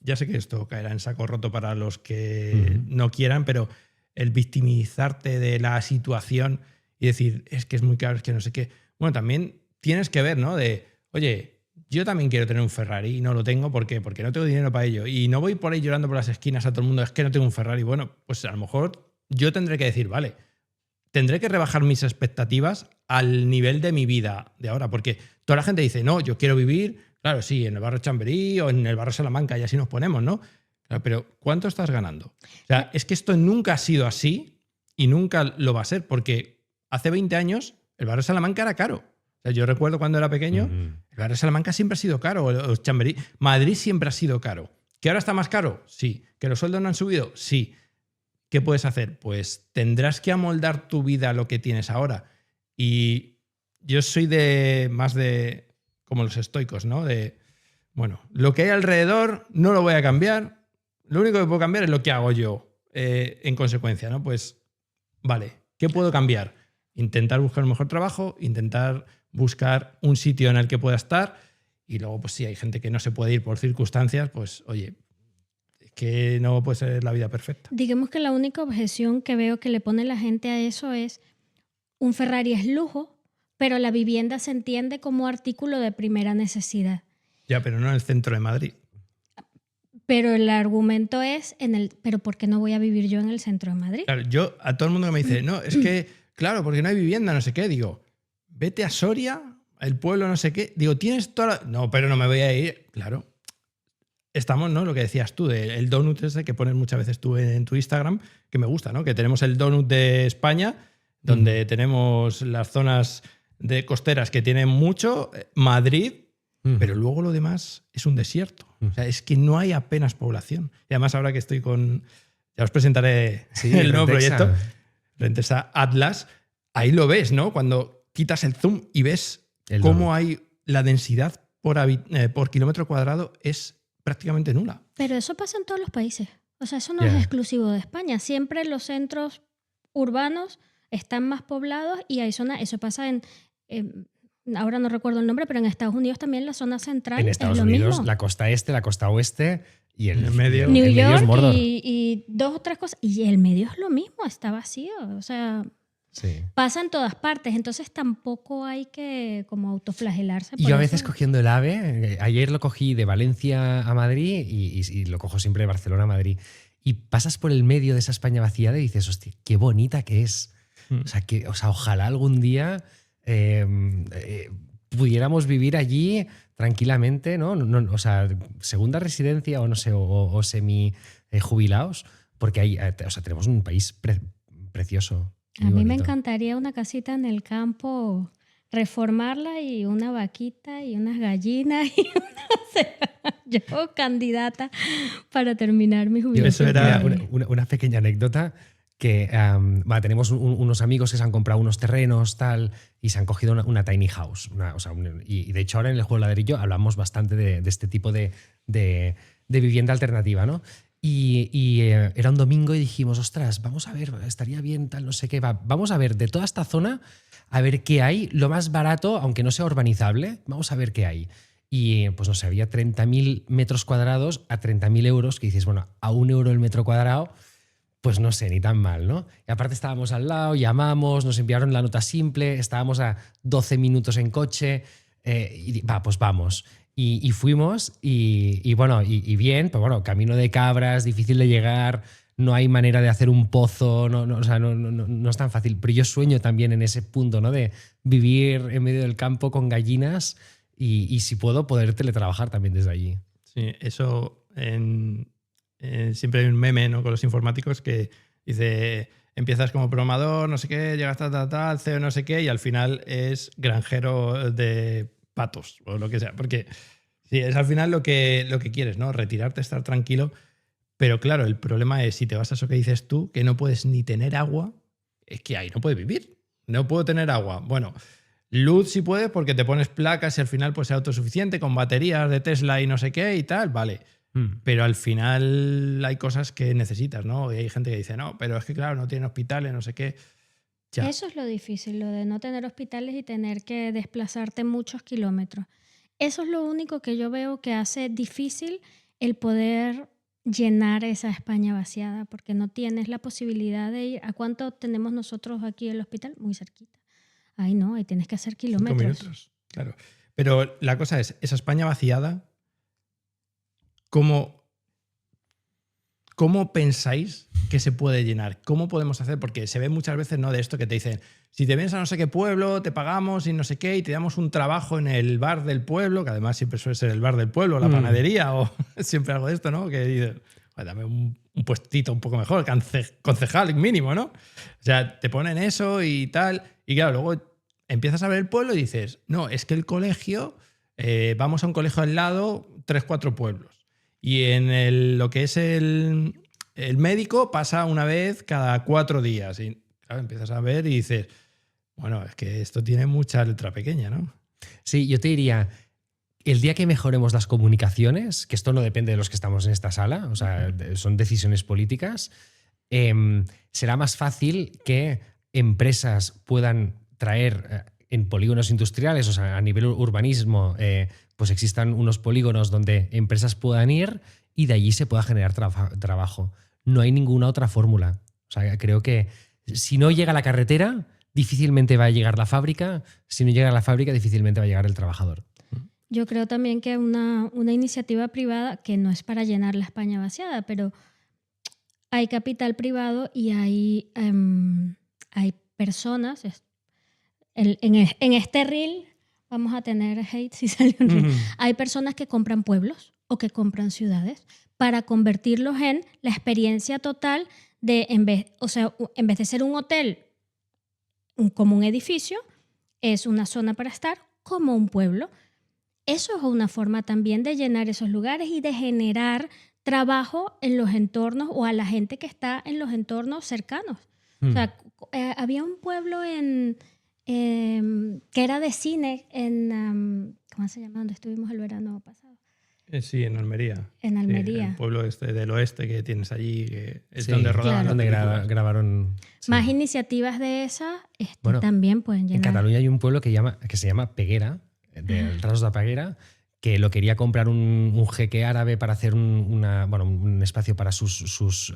Speaker 1: Ya sé que esto caerá en saco roto para los que no quieran, pero el victimizarte de la situación y decir, es que es muy caro, es que no sé qué. Bueno, también tienes que ver, ¿no? De, oye, yo también quiero tener un Ferrari y no lo tengo. ¿Por qué? Porque no tengo dinero para ello. Y no voy por ahí llorando por las esquinas a todo el mundo, es que no tengo un Ferrari. Bueno, pues a lo mejor yo tendré que decir, vale, tendré que rebajar mis expectativas al nivel de mi vida de ahora. Porque toda la gente dice, no, yo quiero vivir, claro, sí, en el barrio Chamberí o en el barrio Salamanca y así nos ponemos, ¿no? Claro, pero ¿cuánto estás ganando? O sea, es que esto nunca ha sido así y nunca lo va a ser, porque hace 20 años el barrio Salamanca era caro. O sea, yo recuerdo cuando era pequeño, el barrio Salamanca siempre ha sido caro, o Chamberí. Madrid siempre ha sido caro. ¿Que ahora está más caro? Sí. ¿Que los sueldos no han subido? Sí. ¿Qué puedes hacer? Pues tendrás que amoldar tu vida a lo que tienes ahora. Y yo soy más de como los estoicos, ¿no? De, bueno, lo que hay alrededor no lo voy a cambiar. Lo único que puedo cambiar es lo que hago yo en consecuencia, ¿no? Pues, vale, ¿qué puedo cambiar? Intentar buscar un mejor trabajo, intentar buscar un sitio en el que pueda estar y luego, pues si hay gente que no se puede ir por circunstancias, pues, oye, es que no puede ser la vida perfecta.
Speaker 2: Digamos que la única objeción que veo que le pone la gente a eso es un Ferrari es lujo, pero la vivienda se entiende como artículo de primera necesidad.
Speaker 1: Ya, pero no en el centro de Madrid.
Speaker 2: Pero el argumento es, ¿pero por qué no voy a vivir yo en el centro de Madrid?
Speaker 1: Claro, yo a todo el mundo que me dice, no, es que, claro, porque no hay vivienda, no sé qué, digo, vete a Soria, el pueblo no sé qué, digo, tienes toda la... No, pero no me voy a ir, claro. Estamos, ¿no? Lo que decías tú, el donut ese que pones muchas veces tú en tu Instagram, que me gusta, ¿no? Que tenemos el donut de España, donde tenemos las zonas de costeras que tienen mucho, Madrid, pero luego lo demás es un desierto. O sea, es que no hay apenas población. Y además ahora que estoy con... Ya os presentaré el nuevo proyecto, Rentesa Atlas, ahí lo ves, ¿no? Cuando quitas el zoom y ves cómo hay la densidad por kilómetro cuadrado es prácticamente nula.
Speaker 2: Pero eso pasa en todos los países. O sea, eso no es exclusivo de España. Siempre los centros urbanos están más poblados y hay zonas... Eso pasa ahora no recuerdo el nombre, pero en Estados Unidos también la zona central
Speaker 3: en Estados
Speaker 2: es lo
Speaker 3: Unidos,
Speaker 2: mismo.
Speaker 3: la costa este, la costa oeste y el
Speaker 1: medio.
Speaker 2: New
Speaker 3: el medio es
Speaker 2: York
Speaker 3: Mordor.
Speaker 2: y dos o tres cosas. Y el medio es lo mismo, está vacío. O sea,
Speaker 3: Sí.
Speaker 2: pasa en todas partes. Entonces tampoco hay que como autoflagelarse.
Speaker 3: Y
Speaker 2: por
Speaker 3: yo a veces
Speaker 2: eso.
Speaker 3: cogiendo el AVE, ayer lo cogí de Valencia a Madrid y lo cojo siempre de Barcelona a Madrid. Y pasas por el medio de esa España vaciada y dices, hostia, qué bonita que es. O sea, ojalá algún día pudiéramos vivir allí tranquilamente, ¿no? O sea, segunda residencia o no sé, o semi jubilados, porque hay, o sea, tenemos un país precioso.
Speaker 2: A mí me
Speaker 3: bonito.
Speaker 2: encantaría una casita en el campo, reformarla y una vaquita y unas gallinas. O sea, yo candidata para terminar mi jubilación.
Speaker 1: Eso era
Speaker 3: una pequeña anécdota que tenemos unos amigos que se han comprado unos terrenos tal y se han cogido una tiny house. Y de hecho ahora en el juego ladrillo hablamos bastante de este tipo de vivienda alternativa, ¿no? Y era un domingo y dijimos, ostras, vamos a ver, estaría bien, tal, no sé qué. Vamos a ver de toda esta zona, a ver qué hay, lo más barato, aunque no sea urbanizable, vamos a ver qué hay. Y pues no sé, había 30.000 metros cuadrados a 30.000 euros, que dices, bueno, a 1 euro el metro cuadrado, pues no sé, ni tan mal, ¿no? Y aparte estábamos al lado, llamamos, nos enviaron la nota simple, estábamos a 12 minutos en coche, pues vamos. Y fuimos y bueno, y bien, pero bueno, camino de cabras, difícil de llegar, no hay manera de hacer un pozo, o sea, no es tan fácil. Pero yo sueño también en ese punto, ¿no? De vivir en medio del campo con gallinas y si puedo, poder teletrabajar también desde allí.
Speaker 1: Sí, eso siempre hay un meme, ¿no? Con los informáticos que dice, empiezas como programador, no sé qué, llegas tal, CEO no sé qué, y al final es granjero de patos o lo que sea, porque sí, es al final lo que quieres, ¿no? Retirarte, estar tranquilo, pero claro, el problema es si te vas a eso que dices tú, que no puedes ni tener agua, es que ahí no puedes vivir, no puedo tener agua. Bueno, luz sí puedes porque te pones placas y al final pues es autosuficiente con baterías de Tesla y no sé qué y tal, vale, pero al final hay cosas que necesitas, ¿no? Y hay gente que dice, no, pero es que claro, no tienen hospitales, no sé qué. Ya.
Speaker 2: Eso es lo difícil, lo de no tener hospitales y tener que desplazarte muchos kilómetros. Eso es lo único que yo veo que hace difícil el poder llenar esa España vaciada, porque no tienes la posibilidad de ir. ¿A cuánto tenemos nosotros aquí el hospital? Muy cerquita. Ahí no, ahí tienes que hacer
Speaker 1: 5
Speaker 2: kilómetros.
Speaker 1: minutos, claro. Pero la cosa es, esa España vaciada, ¿cómo pensáis que se puede llenar? ¿Cómo podemos hacer? Porque se ve muchas veces, ¿no?, de esto que te dicen, si te vienes a no sé qué pueblo, te pagamos y no sé qué, y te damos un trabajo en el bar del pueblo, que además siempre suele ser el bar del pueblo, la panadería, o siempre algo de esto, ¿no? Que dices, dame un puestito un poco mejor, concejal mínimo, ¿no? O sea, te ponen eso y tal, y claro, luego empiezas a ver el pueblo y dices, no, es que el colegio, vamos a un colegio al lado, 3, 4 pueblos. Y en lo que es el médico pasa una vez cada 4 días. Y claro, empiezas a ver y dices, bueno, es que esto tiene mucha letra pequeña, ¿no?
Speaker 3: Sí, yo te diría, el día que mejoremos las comunicaciones, que esto no depende de los que estamos en esta sala, o sea, son decisiones políticas, será más fácil que empresas puedan traer en polígonos industriales, o sea, a nivel urbanismo, pues existan unos polígonos donde empresas puedan ir y de allí se pueda generar trabajo. No hay ninguna otra fórmula. O sea, creo que si no llega la carretera, difícilmente va a llegar la fábrica. Si no llega la fábrica, difícilmente va a llegar el trabajador.
Speaker 2: Yo creo también que una iniciativa privada, que no es para llenar la España vaciada, pero hay capital privado y hay personas. En este reel vamos a tener hate si sale un reel. Hay personas que compran pueblos o que compran ciudades para convertirlos en la experiencia total de, en vez de ser un hotel como un edificio, es una zona para estar como un pueblo. Eso es una forma también de llenar esos lugares y de generar trabajo en los entornos o a la gente que está en los entornos cercanos. O sea, había un pueblo que era de cine ¿cómo se llama? Donde estuvimos el verano pasado.
Speaker 1: Sí, en Almería.
Speaker 2: En Almería.
Speaker 1: Sí, el pueblo del oeste que tienes allí, que es
Speaker 3: Sí,
Speaker 1: donde rodaban
Speaker 3: claro,
Speaker 1: las
Speaker 3: donde
Speaker 1: películas.
Speaker 3: grabaron. Sí.
Speaker 2: Más iniciativas de esas
Speaker 3: Bueno,
Speaker 2: también pueden llenar.
Speaker 3: En Cataluña hay un pueblo que se llama Peguera, del Ras de Peguera, que lo quería comprar un jeque árabe para hacer un espacio para sus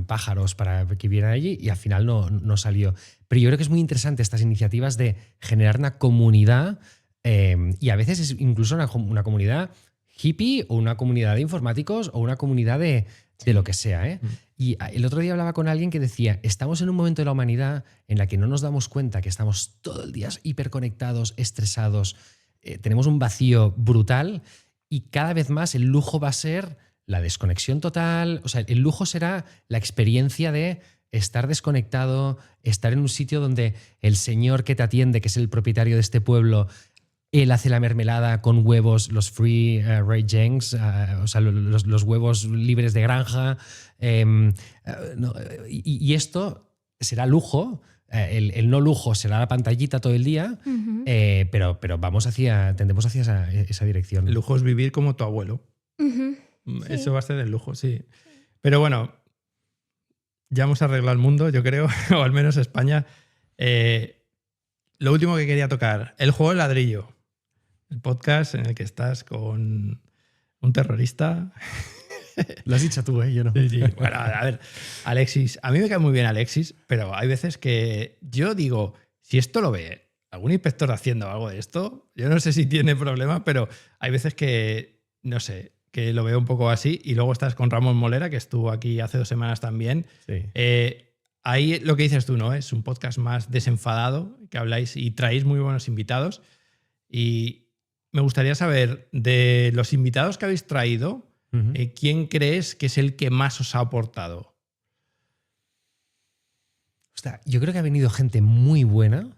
Speaker 3: pájaros para que vivieran allí, y al final no salió. Pero yo creo que es muy interesante estas iniciativas de generar una comunidad, y a veces es incluso una comunidad hippie o una comunidad de informáticos o una comunidad de lo que sea, ¿eh? Y el otro día hablaba con alguien que decía, estamos en un momento de la humanidad en la que no nos damos cuenta que estamos todo el día hiperconectados, estresados, tenemos un vacío brutal, y cada vez más el lujo va a ser la desconexión total. O sea, el lujo será la experiencia de estar desconectado, estar en un sitio donde el señor que te atiende, que es el propietario de este pueblo, él hace la mermelada con huevos, los free range eggs, o sea, los huevos libres de granja. Y esto será lujo. El no lujo será la pantallita todo el día, pero tendemos hacia esa dirección.
Speaker 1: El lujo es vivir como tu abuelo. Eso
Speaker 2: Sí.
Speaker 1: va a ser el lujo, sí. Pero bueno, ya hemos arreglado el mundo, yo creo, o al menos España. Lo último que quería tocar, el juego del ladrillo. El podcast en el que estás con un terrorista.
Speaker 3: Lo has dicho tú, ¿eh? Yo no.
Speaker 1: Sí, sí. Bueno, a ver, Alexis, a mí me cae muy bien Alexis, pero hay veces que yo digo, si esto lo ve algún inspector haciendo algo de esto, yo no sé si tiene problemas, pero hay veces que, no sé, que lo veo un poco así. Y luego estás con Ramón Molera, que estuvo aquí hace 2 semanas también.
Speaker 3: Sí.
Speaker 1: Ahí lo que dices tú, ¿no? Es un podcast más desenfadado, que habláis y traéis muy buenos invitados. Y me gustaría saber, de los invitados que habéis traído, ¿quién crees que es el que más os ha aportado?
Speaker 3: Hostia, yo creo que ha venido gente muy buena.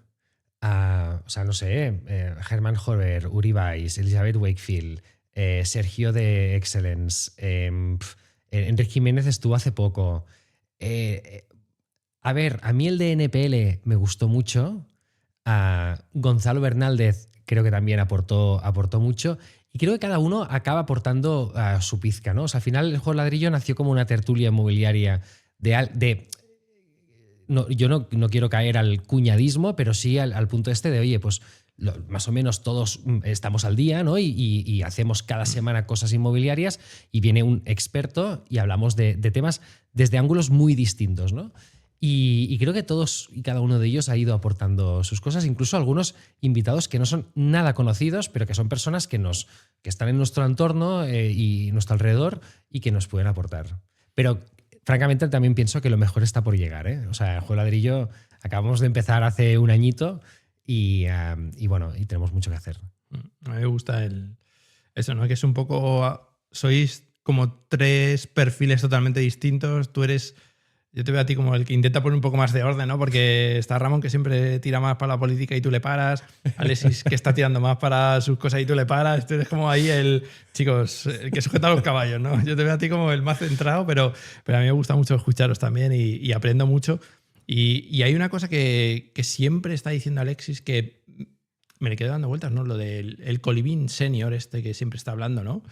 Speaker 3: O sea, no sé, Herman Horver, Uri Weiss, Elizabeth Wakefield, Sergio de Excellence, Enrique Jiménez estuvo hace poco. A ver, a mí el de NPL me gustó mucho. Gonzalo Bernaldez creo que también aportó mucho. Y creo que cada uno acaba aportando su pizca, ¿no? O sea, al final el juego ladrillo nació como una tertulia inmobiliaria yo no quiero caer al cuñadismo, pero sí al punto de, oye, pues más o menos todos estamos al día, ¿no? Y hacemos cada semana cosas inmobiliarias y viene un experto y hablamos de temas desde ángulos muy distintos, ¿no? Y creo que todos y cada uno de ellos ha ido aportando sus cosas, incluso algunos invitados que no son nada conocidos, pero que son personas que están en nuestro entorno y nuestro alrededor y que nos pueden aportar. Pero francamente también pienso que lo mejor está por llegar, ¿eh? O sea, el Juego Ladrillo acabamos de empezar hace un añito y bueno, y tenemos mucho que hacer.
Speaker 1: A mí me gusta eso, ¿no? Que es un poco... Sois como 3 perfiles totalmente distintos. Yo te veo a ti como el que intenta poner un poco más de orden, ¿no? Porque está Ramón, que siempre tira más para la política y tú le paras. Alexis, que está tirando más para sus cosas y tú le paras. Tú eres como ahí el que sujeta a los caballos, ¿no? Yo te veo a ti como el más centrado, pero a mí me gusta mucho escucharos también y aprendo mucho. Y hay una cosa que siempre está diciendo Alexis que me le quedo dando vueltas, ¿no? Lo del colibín senior que siempre está hablando, ¿no?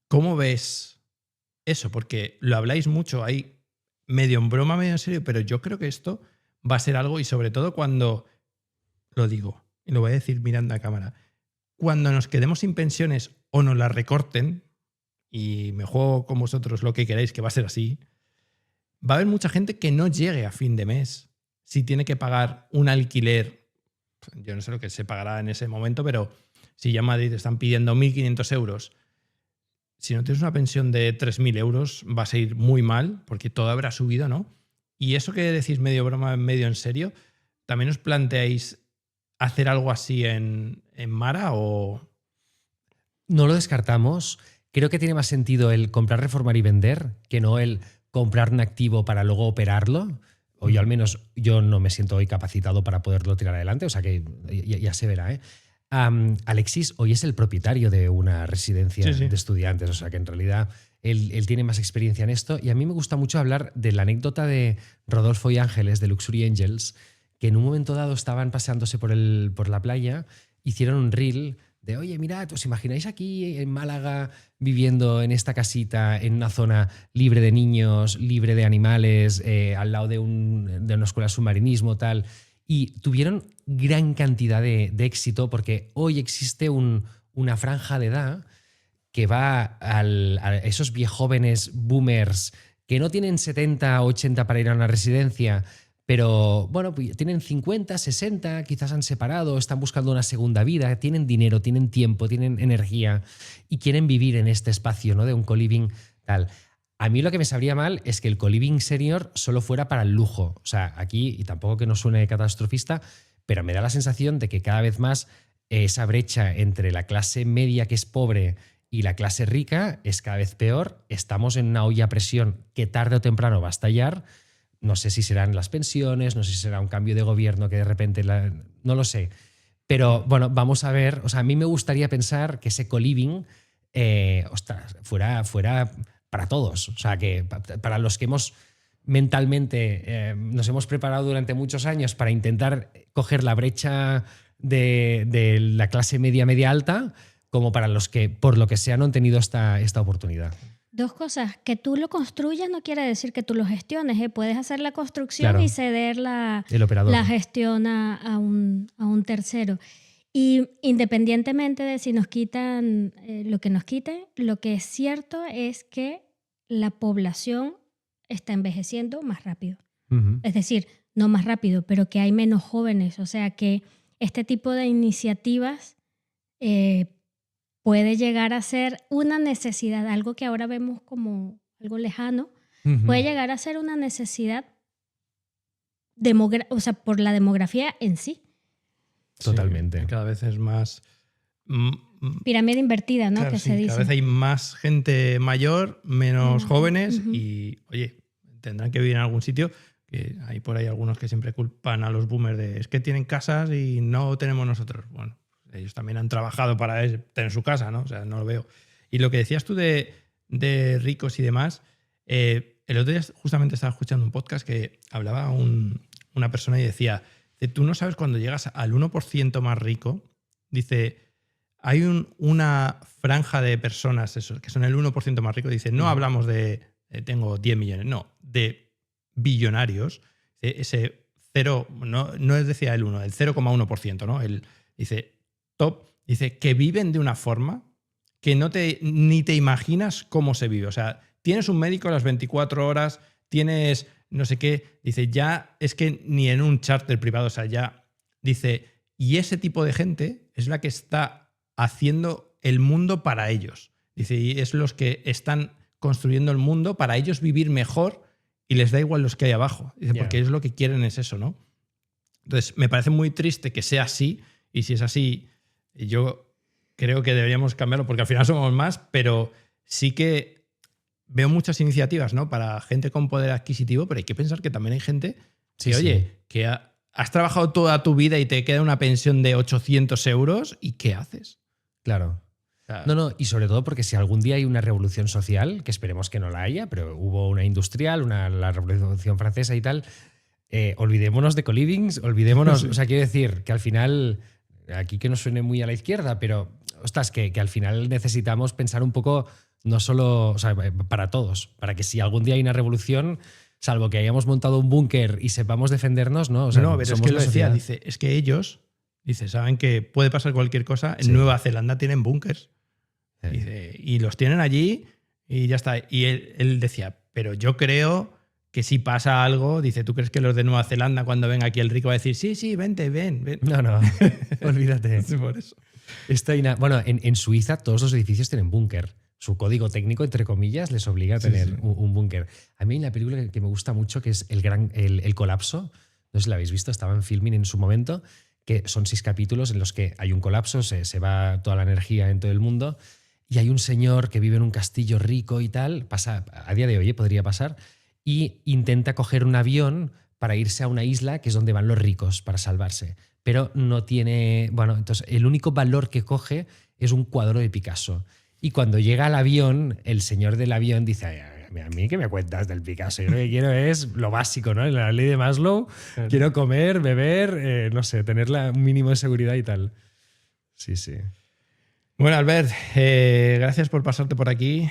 Speaker 1: ¿Cómo ves eso? Porque lo habláis mucho ahí, medio en broma, medio en serio, pero yo creo que esto va a ser algo, y sobre todo cuando, lo digo, y lo voy a decir mirando a cámara, cuando nos quedemos sin pensiones o nos las recorten, y me juego con vosotros lo que queráis, que va a ser así, va a haber mucha gente que no llegue a fin de mes si tiene que pagar un alquiler. Yo no sé lo que se pagará en ese momento, pero si ya en Madrid te están pidiendo 1.500 euros, si no tienes una pensión de 3.000 euros, vas a ir muy mal, porque todo habrá subido, ¿no? Y eso que decís medio broma, medio en serio, ¿también os planteáis hacer algo así en Mara o...?
Speaker 3: No lo descartamos. Creo que tiene más sentido el comprar, reformar y vender que no el comprar un activo para luego operarlo. O yo al menos yo no me siento hoy capacitado para poderlo tirar adelante, o sea que ya se verá, ¿eh? Alexis hoy es el propietario de una residencia de estudiantes, o sea que en realidad él tiene más experiencia en esto, y a mí me gusta mucho hablar de la anécdota de Rodolfo y Ángeles de Luxury Angels, que en un momento dado estaban paseándose por la playa, hicieron un reel de, oye, mirad, ¿os imagináis aquí en Málaga viviendo en esta casita, en una zona libre de niños, libre de animales, al lado de una escuela de submarinismo, tal? Y tuvieron gran cantidad de éxito porque hoy existe una franja de edad que va a esos viejóvenes boomers que no tienen 70 o 80 para ir a una residencia, pero bueno, pues tienen 50, 60, quizás han separado, están buscando una segunda vida, tienen dinero, tienen tiempo, tienen energía y quieren vivir en este espacio, ¿no? De un co-living tal. A mí lo que me sabría mal es que el co-living senior solo fuera para el lujo. O sea, aquí, y tampoco que no suene catastrofista, pero me da la sensación de que cada vez más esa brecha entre la clase media, que es pobre, y la clase rica es cada vez peor. Estamos en una olla a presión que tarde o temprano va a estallar. No sé si serán las pensiones, no sé si será un cambio de gobierno que de repente... no lo sé. Pero bueno, vamos a ver. O sea, a mí me gustaría pensar que ese co-living fuera para todos. O sea, que para los que mentalmente nos hemos preparado durante muchos años para intentar coger la brecha de la clase media alta, como para los que, por lo que sea, no han tenido esta oportunidad.
Speaker 2: 2 cosas. Que tú lo construyas no quiere decir que tú lo gestiones, ¿eh? Puedes hacer la construcción, claro, y ceder la gestión a un tercero. Y independientemente de si nos quitan lo que nos quiten, lo que es cierto es que la población está envejeciendo más rápido. Uh-huh. Es decir, no más rápido, pero que hay menos jóvenes. O sea que este tipo de iniciativas puede llegar a ser una necesidad, algo que ahora vemos como algo lejano, uh-huh, puede llegar a ser una necesidad o sea, por la demografía en sí.
Speaker 3: Totalmente.
Speaker 1: Sí, cada vez es más...
Speaker 2: pirámide invertida, ¿no?
Speaker 1: Claro,
Speaker 2: que
Speaker 1: sí,
Speaker 2: se dice.
Speaker 1: Cada vez hay más gente mayor, menos jóvenes, uh-huh, y, oye, tendrán que vivir en algún sitio. Que hay por ahí algunos que siempre culpan a los boomers de es que tienen casas y no tenemos nosotros. Bueno, ellos también han trabajado para tener su casa, ¿no? O sea, no lo veo. Y lo que decías tú de ricos y demás, el otro día justamente estaba escuchando un podcast que hablaba una persona y decía, tú no sabes cuando llegas al 1% más rico, dice, hay una franja de personas eso, que son el 1% más rico. Dice, no hablamos de tengo 10 millones, no, de billonarios. Ese cero, no es decía el 1, el 0,1%, ¿no? Dice, top, dice que viven de una forma que ni te imaginas cómo se vive. O sea, tienes un médico a las 24 horas, tienes no sé qué, dice, ya es que ni en un charter privado, o sea, ya, dice, y ese tipo de gente es la que está haciendo el mundo para ellos. Dice, y es los que están construyendo el mundo para ellos vivir mejor y les da igual los que hay abajo. Dice, porque ellos lo que quieren es eso, ¿no? Entonces, me parece muy triste que sea así, y si es así, yo creo que deberíamos cambiarlo, porque al final somos más, pero sí que veo muchas iniciativas, ¿no? Para gente con poder adquisitivo, pero hay que pensar que también hay gente que, oye, que has trabajado toda tu vida y te queda una pensión de 800 euros, ¿y qué haces?
Speaker 3: Claro. No, y sobre todo porque si algún día hay una revolución social, que esperemos que no la haya, pero hubo una industrial, la revolución francesa y tal, olvidémonos de co-livings, olvidémonos, o sea, quiero decir que al final, aquí que no suene muy a la izquierda, pero, ostras, que al final necesitamos pensar un poco, no solo, o sea, para todos, para que si algún día hay una revolución, salvo que hayamos montado un búnker y sepamos defendernos, ¿no? O sea,
Speaker 1: no, pero es que lo decía, dice, es que ellos, dice, saben que puede pasar cualquier cosa, en Nueva Zelanda tienen búnkers. Dice, y los tienen allí y ya está. Y él decía, pero yo creo que si pasa algo, dice, ¿tú crees que los de Nueva Zelanda cuando venga aquí el rico va a decir, sí, vente, ven?
Speaker 3: No, olvídate.
Speaker 1: Sí, por eso.
Speaker 3: Bueno, en Suiza todos los edificios tienen búnker. Su código técnico, entre comillas, les obliga a tener un búnker. A mí hay una película que me gusta mucho, que es el colapso. No sé si la habéis visto, estaba en filming en su momento, que son 6 capítulos en los que hay un colapso, se va toda la energía en todo el mundo. Y hay un señor que vive en un castillo rico y tal, pasa, a día de hoy podría pasar, y intenta coger un avión para irse a una isla que es donde van los ricos para salvarse. Pero no tiene... Bueno, entonces el único valor que coge es un cuadro de Picasso. Y cuando llega al avión, el señor del avión dice, a mí ¿qué me cuentas del Picasso? Yo lo que quiero es lo básico, ¿no? La ley de Maslow, quiero comer, beber, no sé, tener un mínimo de seguridad y tal. Sí.
Speaker 1: Bueno, Albert, gracias por pasarte por aquí.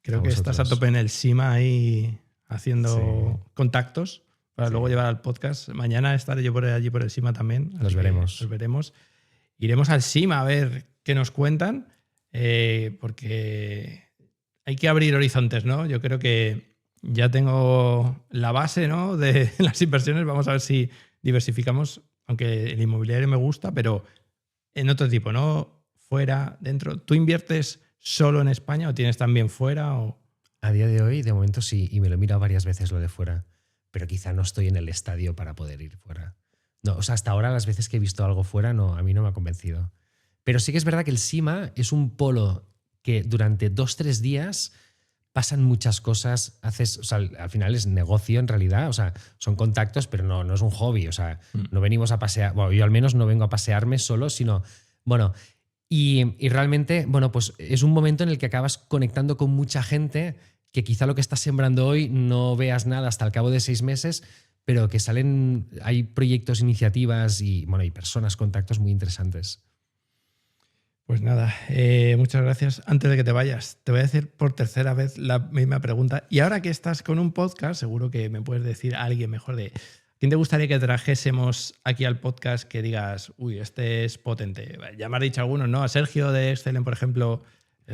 Speaker 1: Creo que estás a tope en el SIMA ahí haciendo contactos para luego llevar al podcast. Mañana estaré yo allí por el SIMA también.
Speaker 3: Los
Speaker 1: veremos. Iremos al SIMA a ver qué nos cuentan, porque hay que abrir horizontes, ¿no? Yo creo que ya tengo la base, ¿no?, de las inversiones. Vamos a ver si diversificamos, aunque el inmobiliario me gusta, pero en otro tipo, ¿no? Fuera, dentro. ¿Tú inviertes solo en España o tienes también fuera?
Speaker 3: A día de hoy, de momento sí, y me lo he mirado varias veces lo de fuera, pero quizá no estoy en el estadio para poder ir fuera. No, o sea, hasta ahora las veces que he visto algo fuera, no, a mí no me ha convencido. Pero sí que es verdad que el SIMA es un polo que durante 2-3 días pasan muchas cosas, o sea, al final es negocio en realidad, o sea, son contactos, pero no es un hobby, o sea, no venimos a pasear, bueno, yo al menos no vengo a pasearme solo, sino, bueno... Y realmente, bueno, pues es un momento en el que acabas conectando con mucha gente que quizá lo que estás sembrando hoy no veas nada hasta el cabo de 6 meses, pero que hay proyectos, iniciativas y personas, contactos muy interesantes.
Speaker 1: Pues nada, muchas gracias. Antes de que te vayas, te voy a decir por tercera vez la misma pregunta. Y ahora que estás con un podcast, seguro que me puedes decir a alguien mejor de... ¿Quién te gustaría que trajésemos aquí al podcast que digas, uy, este es potente? Ya me has dicho algunos, ¿no? A Sergio de Excelen, por ejemplo,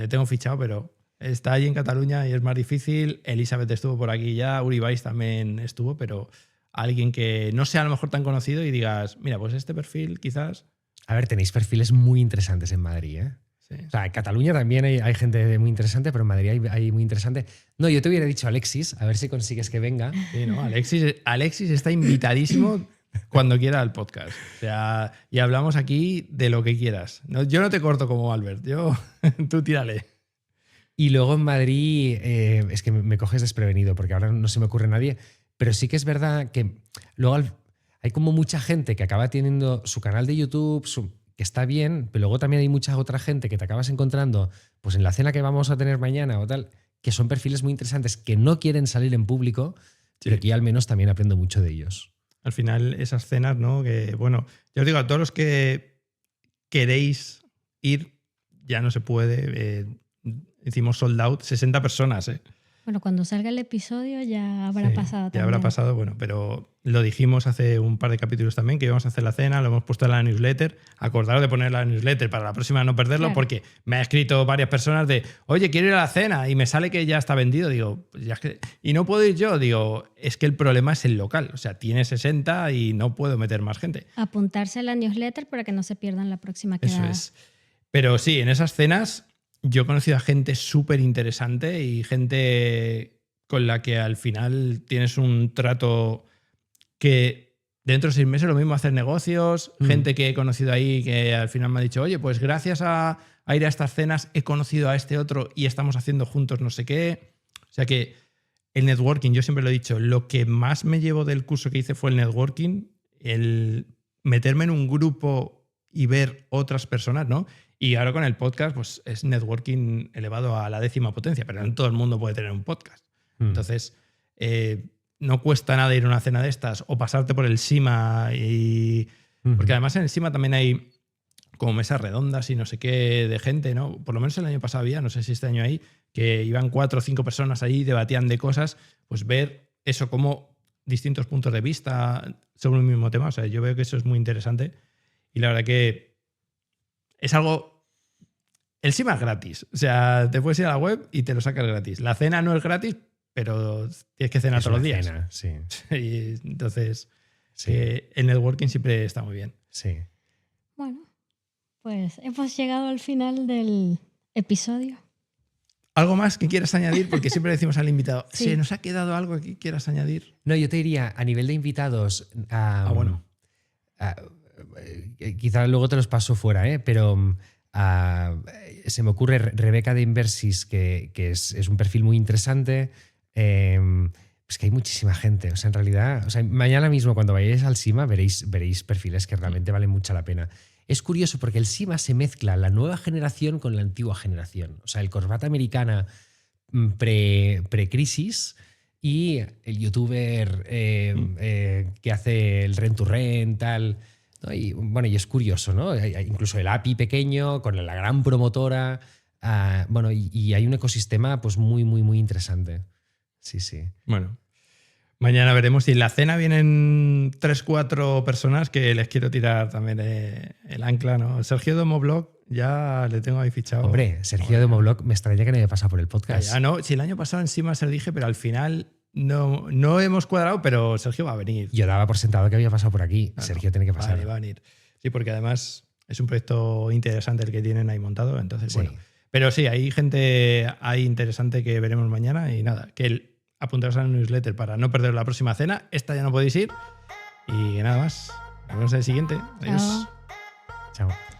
Speaker 1: tengo fichado, pero está allí en Cataluña y es más difícil. Elizabeth estuvo por aquí ya, Uribais también estuvo, pero alguien que no sea a lo mejor tan conocido y digas, mira, pues este perfil quizás...
Speaker 3: A ver, tenéis perfiles muy interesantes en Madrid, ¿eh? Sí. O sea, en Cataluña también hay gente muy interesante, pero en Madrid hay muy interesante. No, yo te hubiera dicho Alexis, a ver si consigues que venga.
Speaker 1: Sí, no, Alexis está invitadísimo cuando quiera al podcast. O sea, y hablamos aquí de lo que quieras. No, yo no te corto como Albert, tú tírale.
Speaker 3: Y luego en Madrid, es que me coges desprevenido porque ahora no se me ocurre nadie, pero sí que es verdad que luego hay como mucha gente que acaba teniendo su canal de YouTube, que está bien, pero luego también hay mucha otra gente que te acabas encontrando pues en la cena que vamos a tener mañana o tal, que son perfiles muy interesantes que no quieren salir en público, pero que yo al menos también aprendo mucho de ellos.
Speaker 1: Al final esas cenas, ¿no? Que bueno, yo os digo a todos los que queréis ir, ya no se puede. Hicimos sold out 60 personas.
Speaker 2: Bueno, cuando salga el episodio ya habrá pasado también.
Speaker 1: Ya habrá pasado, bueno, pero lo dijimos hace un par de capítulos también, que íbamos a hacer la cena, lo hemos puesto en la newsletter. Acordaros de poner la newsletter para la próxima no perderlo,
Speaker 2: Claro.
Speaker 1: porque me ha escrito varias personas de, oye, quiero ir a la cena, y me sale que ya está vendido. Digo, pues ya es que... Y no puedo ir yo. Digo, es que el problema es el local. O sea, tiene 60 y no puedo meter más gente.
Speaker 2: Apuntarse a la newsletter para que no se pierdan la próxima quedada.
Speaker 1: Eso es. Pero sí, en esas cenas yo he conocido a gente súper interesante y gente con la que al final tienes un trato que dentro de 6 meses lo mismo hacer negocios, gente que he conocido ahí que al final me ha dicho, oye, pues gracias a ir a estas cenas he conocido a este otro y estamos haciendo juntos no sé qué. O sea que el networking, yo siempre lo he dicho, lo que más me llevo del curso que hice fue el networking, el meterme en un grupo y ver otras personas, ¿no? Y ahora con el podcast, pues es networking elevado a la 10ª potencia, pero no todo el mundo puede tener un podcast. Entonces, no cuesta nada ir a una cena de estas o pasarte por el SIMA. Porque además en el SIMA también hay como mesas redondas y no sé qué de gente, ¿no? Por lo menos el año pasado había, no sé si este año hay, que iban 4 o 5 personas ahí, debatían de cosas, pues ver eso como distintos puntos de vista sobre un mismo tema. O sea, yo veo que eso es muy interesante y la verdad que es algo... El SIMA es gratis. O sea, te puedes ir a la web y te lo sacas gratis. La cena no es gratis, pero tienes que cenar todos los días.
Speaker 3: Cena, sí.
Speaker 1: Y entonces,
Speaker 3: Sí.
Speaker 1: el networking siempre está muy bien.
Speaker 3: Sí.
Speaker 2: Bueno, pues hemos llegado al final del episodio.
Speaker 1: ¿Algo más que quieras añadir? Porque siempre le decimos al invitado,
Speaker 2: Sí.
Speaker 1: ¿se nos ha quedado algo que quieras añadir?
Speaker 3: No, yo te diría, a nivel de invitados,
Speaker 1: Bueno.
Speaker 3: Quizá luego te los paso fuera, pero se me ocurre Rebeca de Inversis, que es un perfil muy interesante. Es que hay muchísima gente. O sea, en realidad, o sea, mañana mismo cuando vayáis al SIMA veréis perfiles que realmente valen mucho la pena. Es curioso porque el SIMA se mezcla la nueva generación con la antigua generación. O sea, el corbata americana pre-crisis y el youtuber que hace el rent to rent, tal. ¿No? Y bueno, y es curioso, ¿no? Hay incluso el API pequeño con la gran promotora. Bueno, y hay un ecosistema pues muy, muy, muy interesante. Sí, sí.
Speaker 1: Bueno, mañana veremos si en la cena vienen 3-4 personas que les quiero tirar también el ancla, ¿no? Sergio de Moblog ya le tengo ahí fichado.
Speaker 3: Hombre, Sergio de Moblog me extraña que no haya pasado por el podcast.
Speaker 1: Ya no, si el año pasado encima se lo dije, pero al final no hemos cuadrado, pero Sergio va a venir.
Speaker 3: Yo daba por sentado que había pasado por aquí.
Speaker 1: Claro,
Speaker 3: Sergio tiene que pasar.
Speaker 1: Va a venir. Sí, porque además es un proyecto interesante el que tienen ahí montado, entonces
Speaker 3: Sí.
Speaker 1: bueno. Pero sí, hay gente ahí interesante que veremos mañana y nada, que apuntaros a la newsletter para no perder la próxima cena. Esta ya no podéis ir. Y nada más. Nos vemos en el siguiente. Adiós.
Speaker 2: Chao.
Speaker 3: Chao.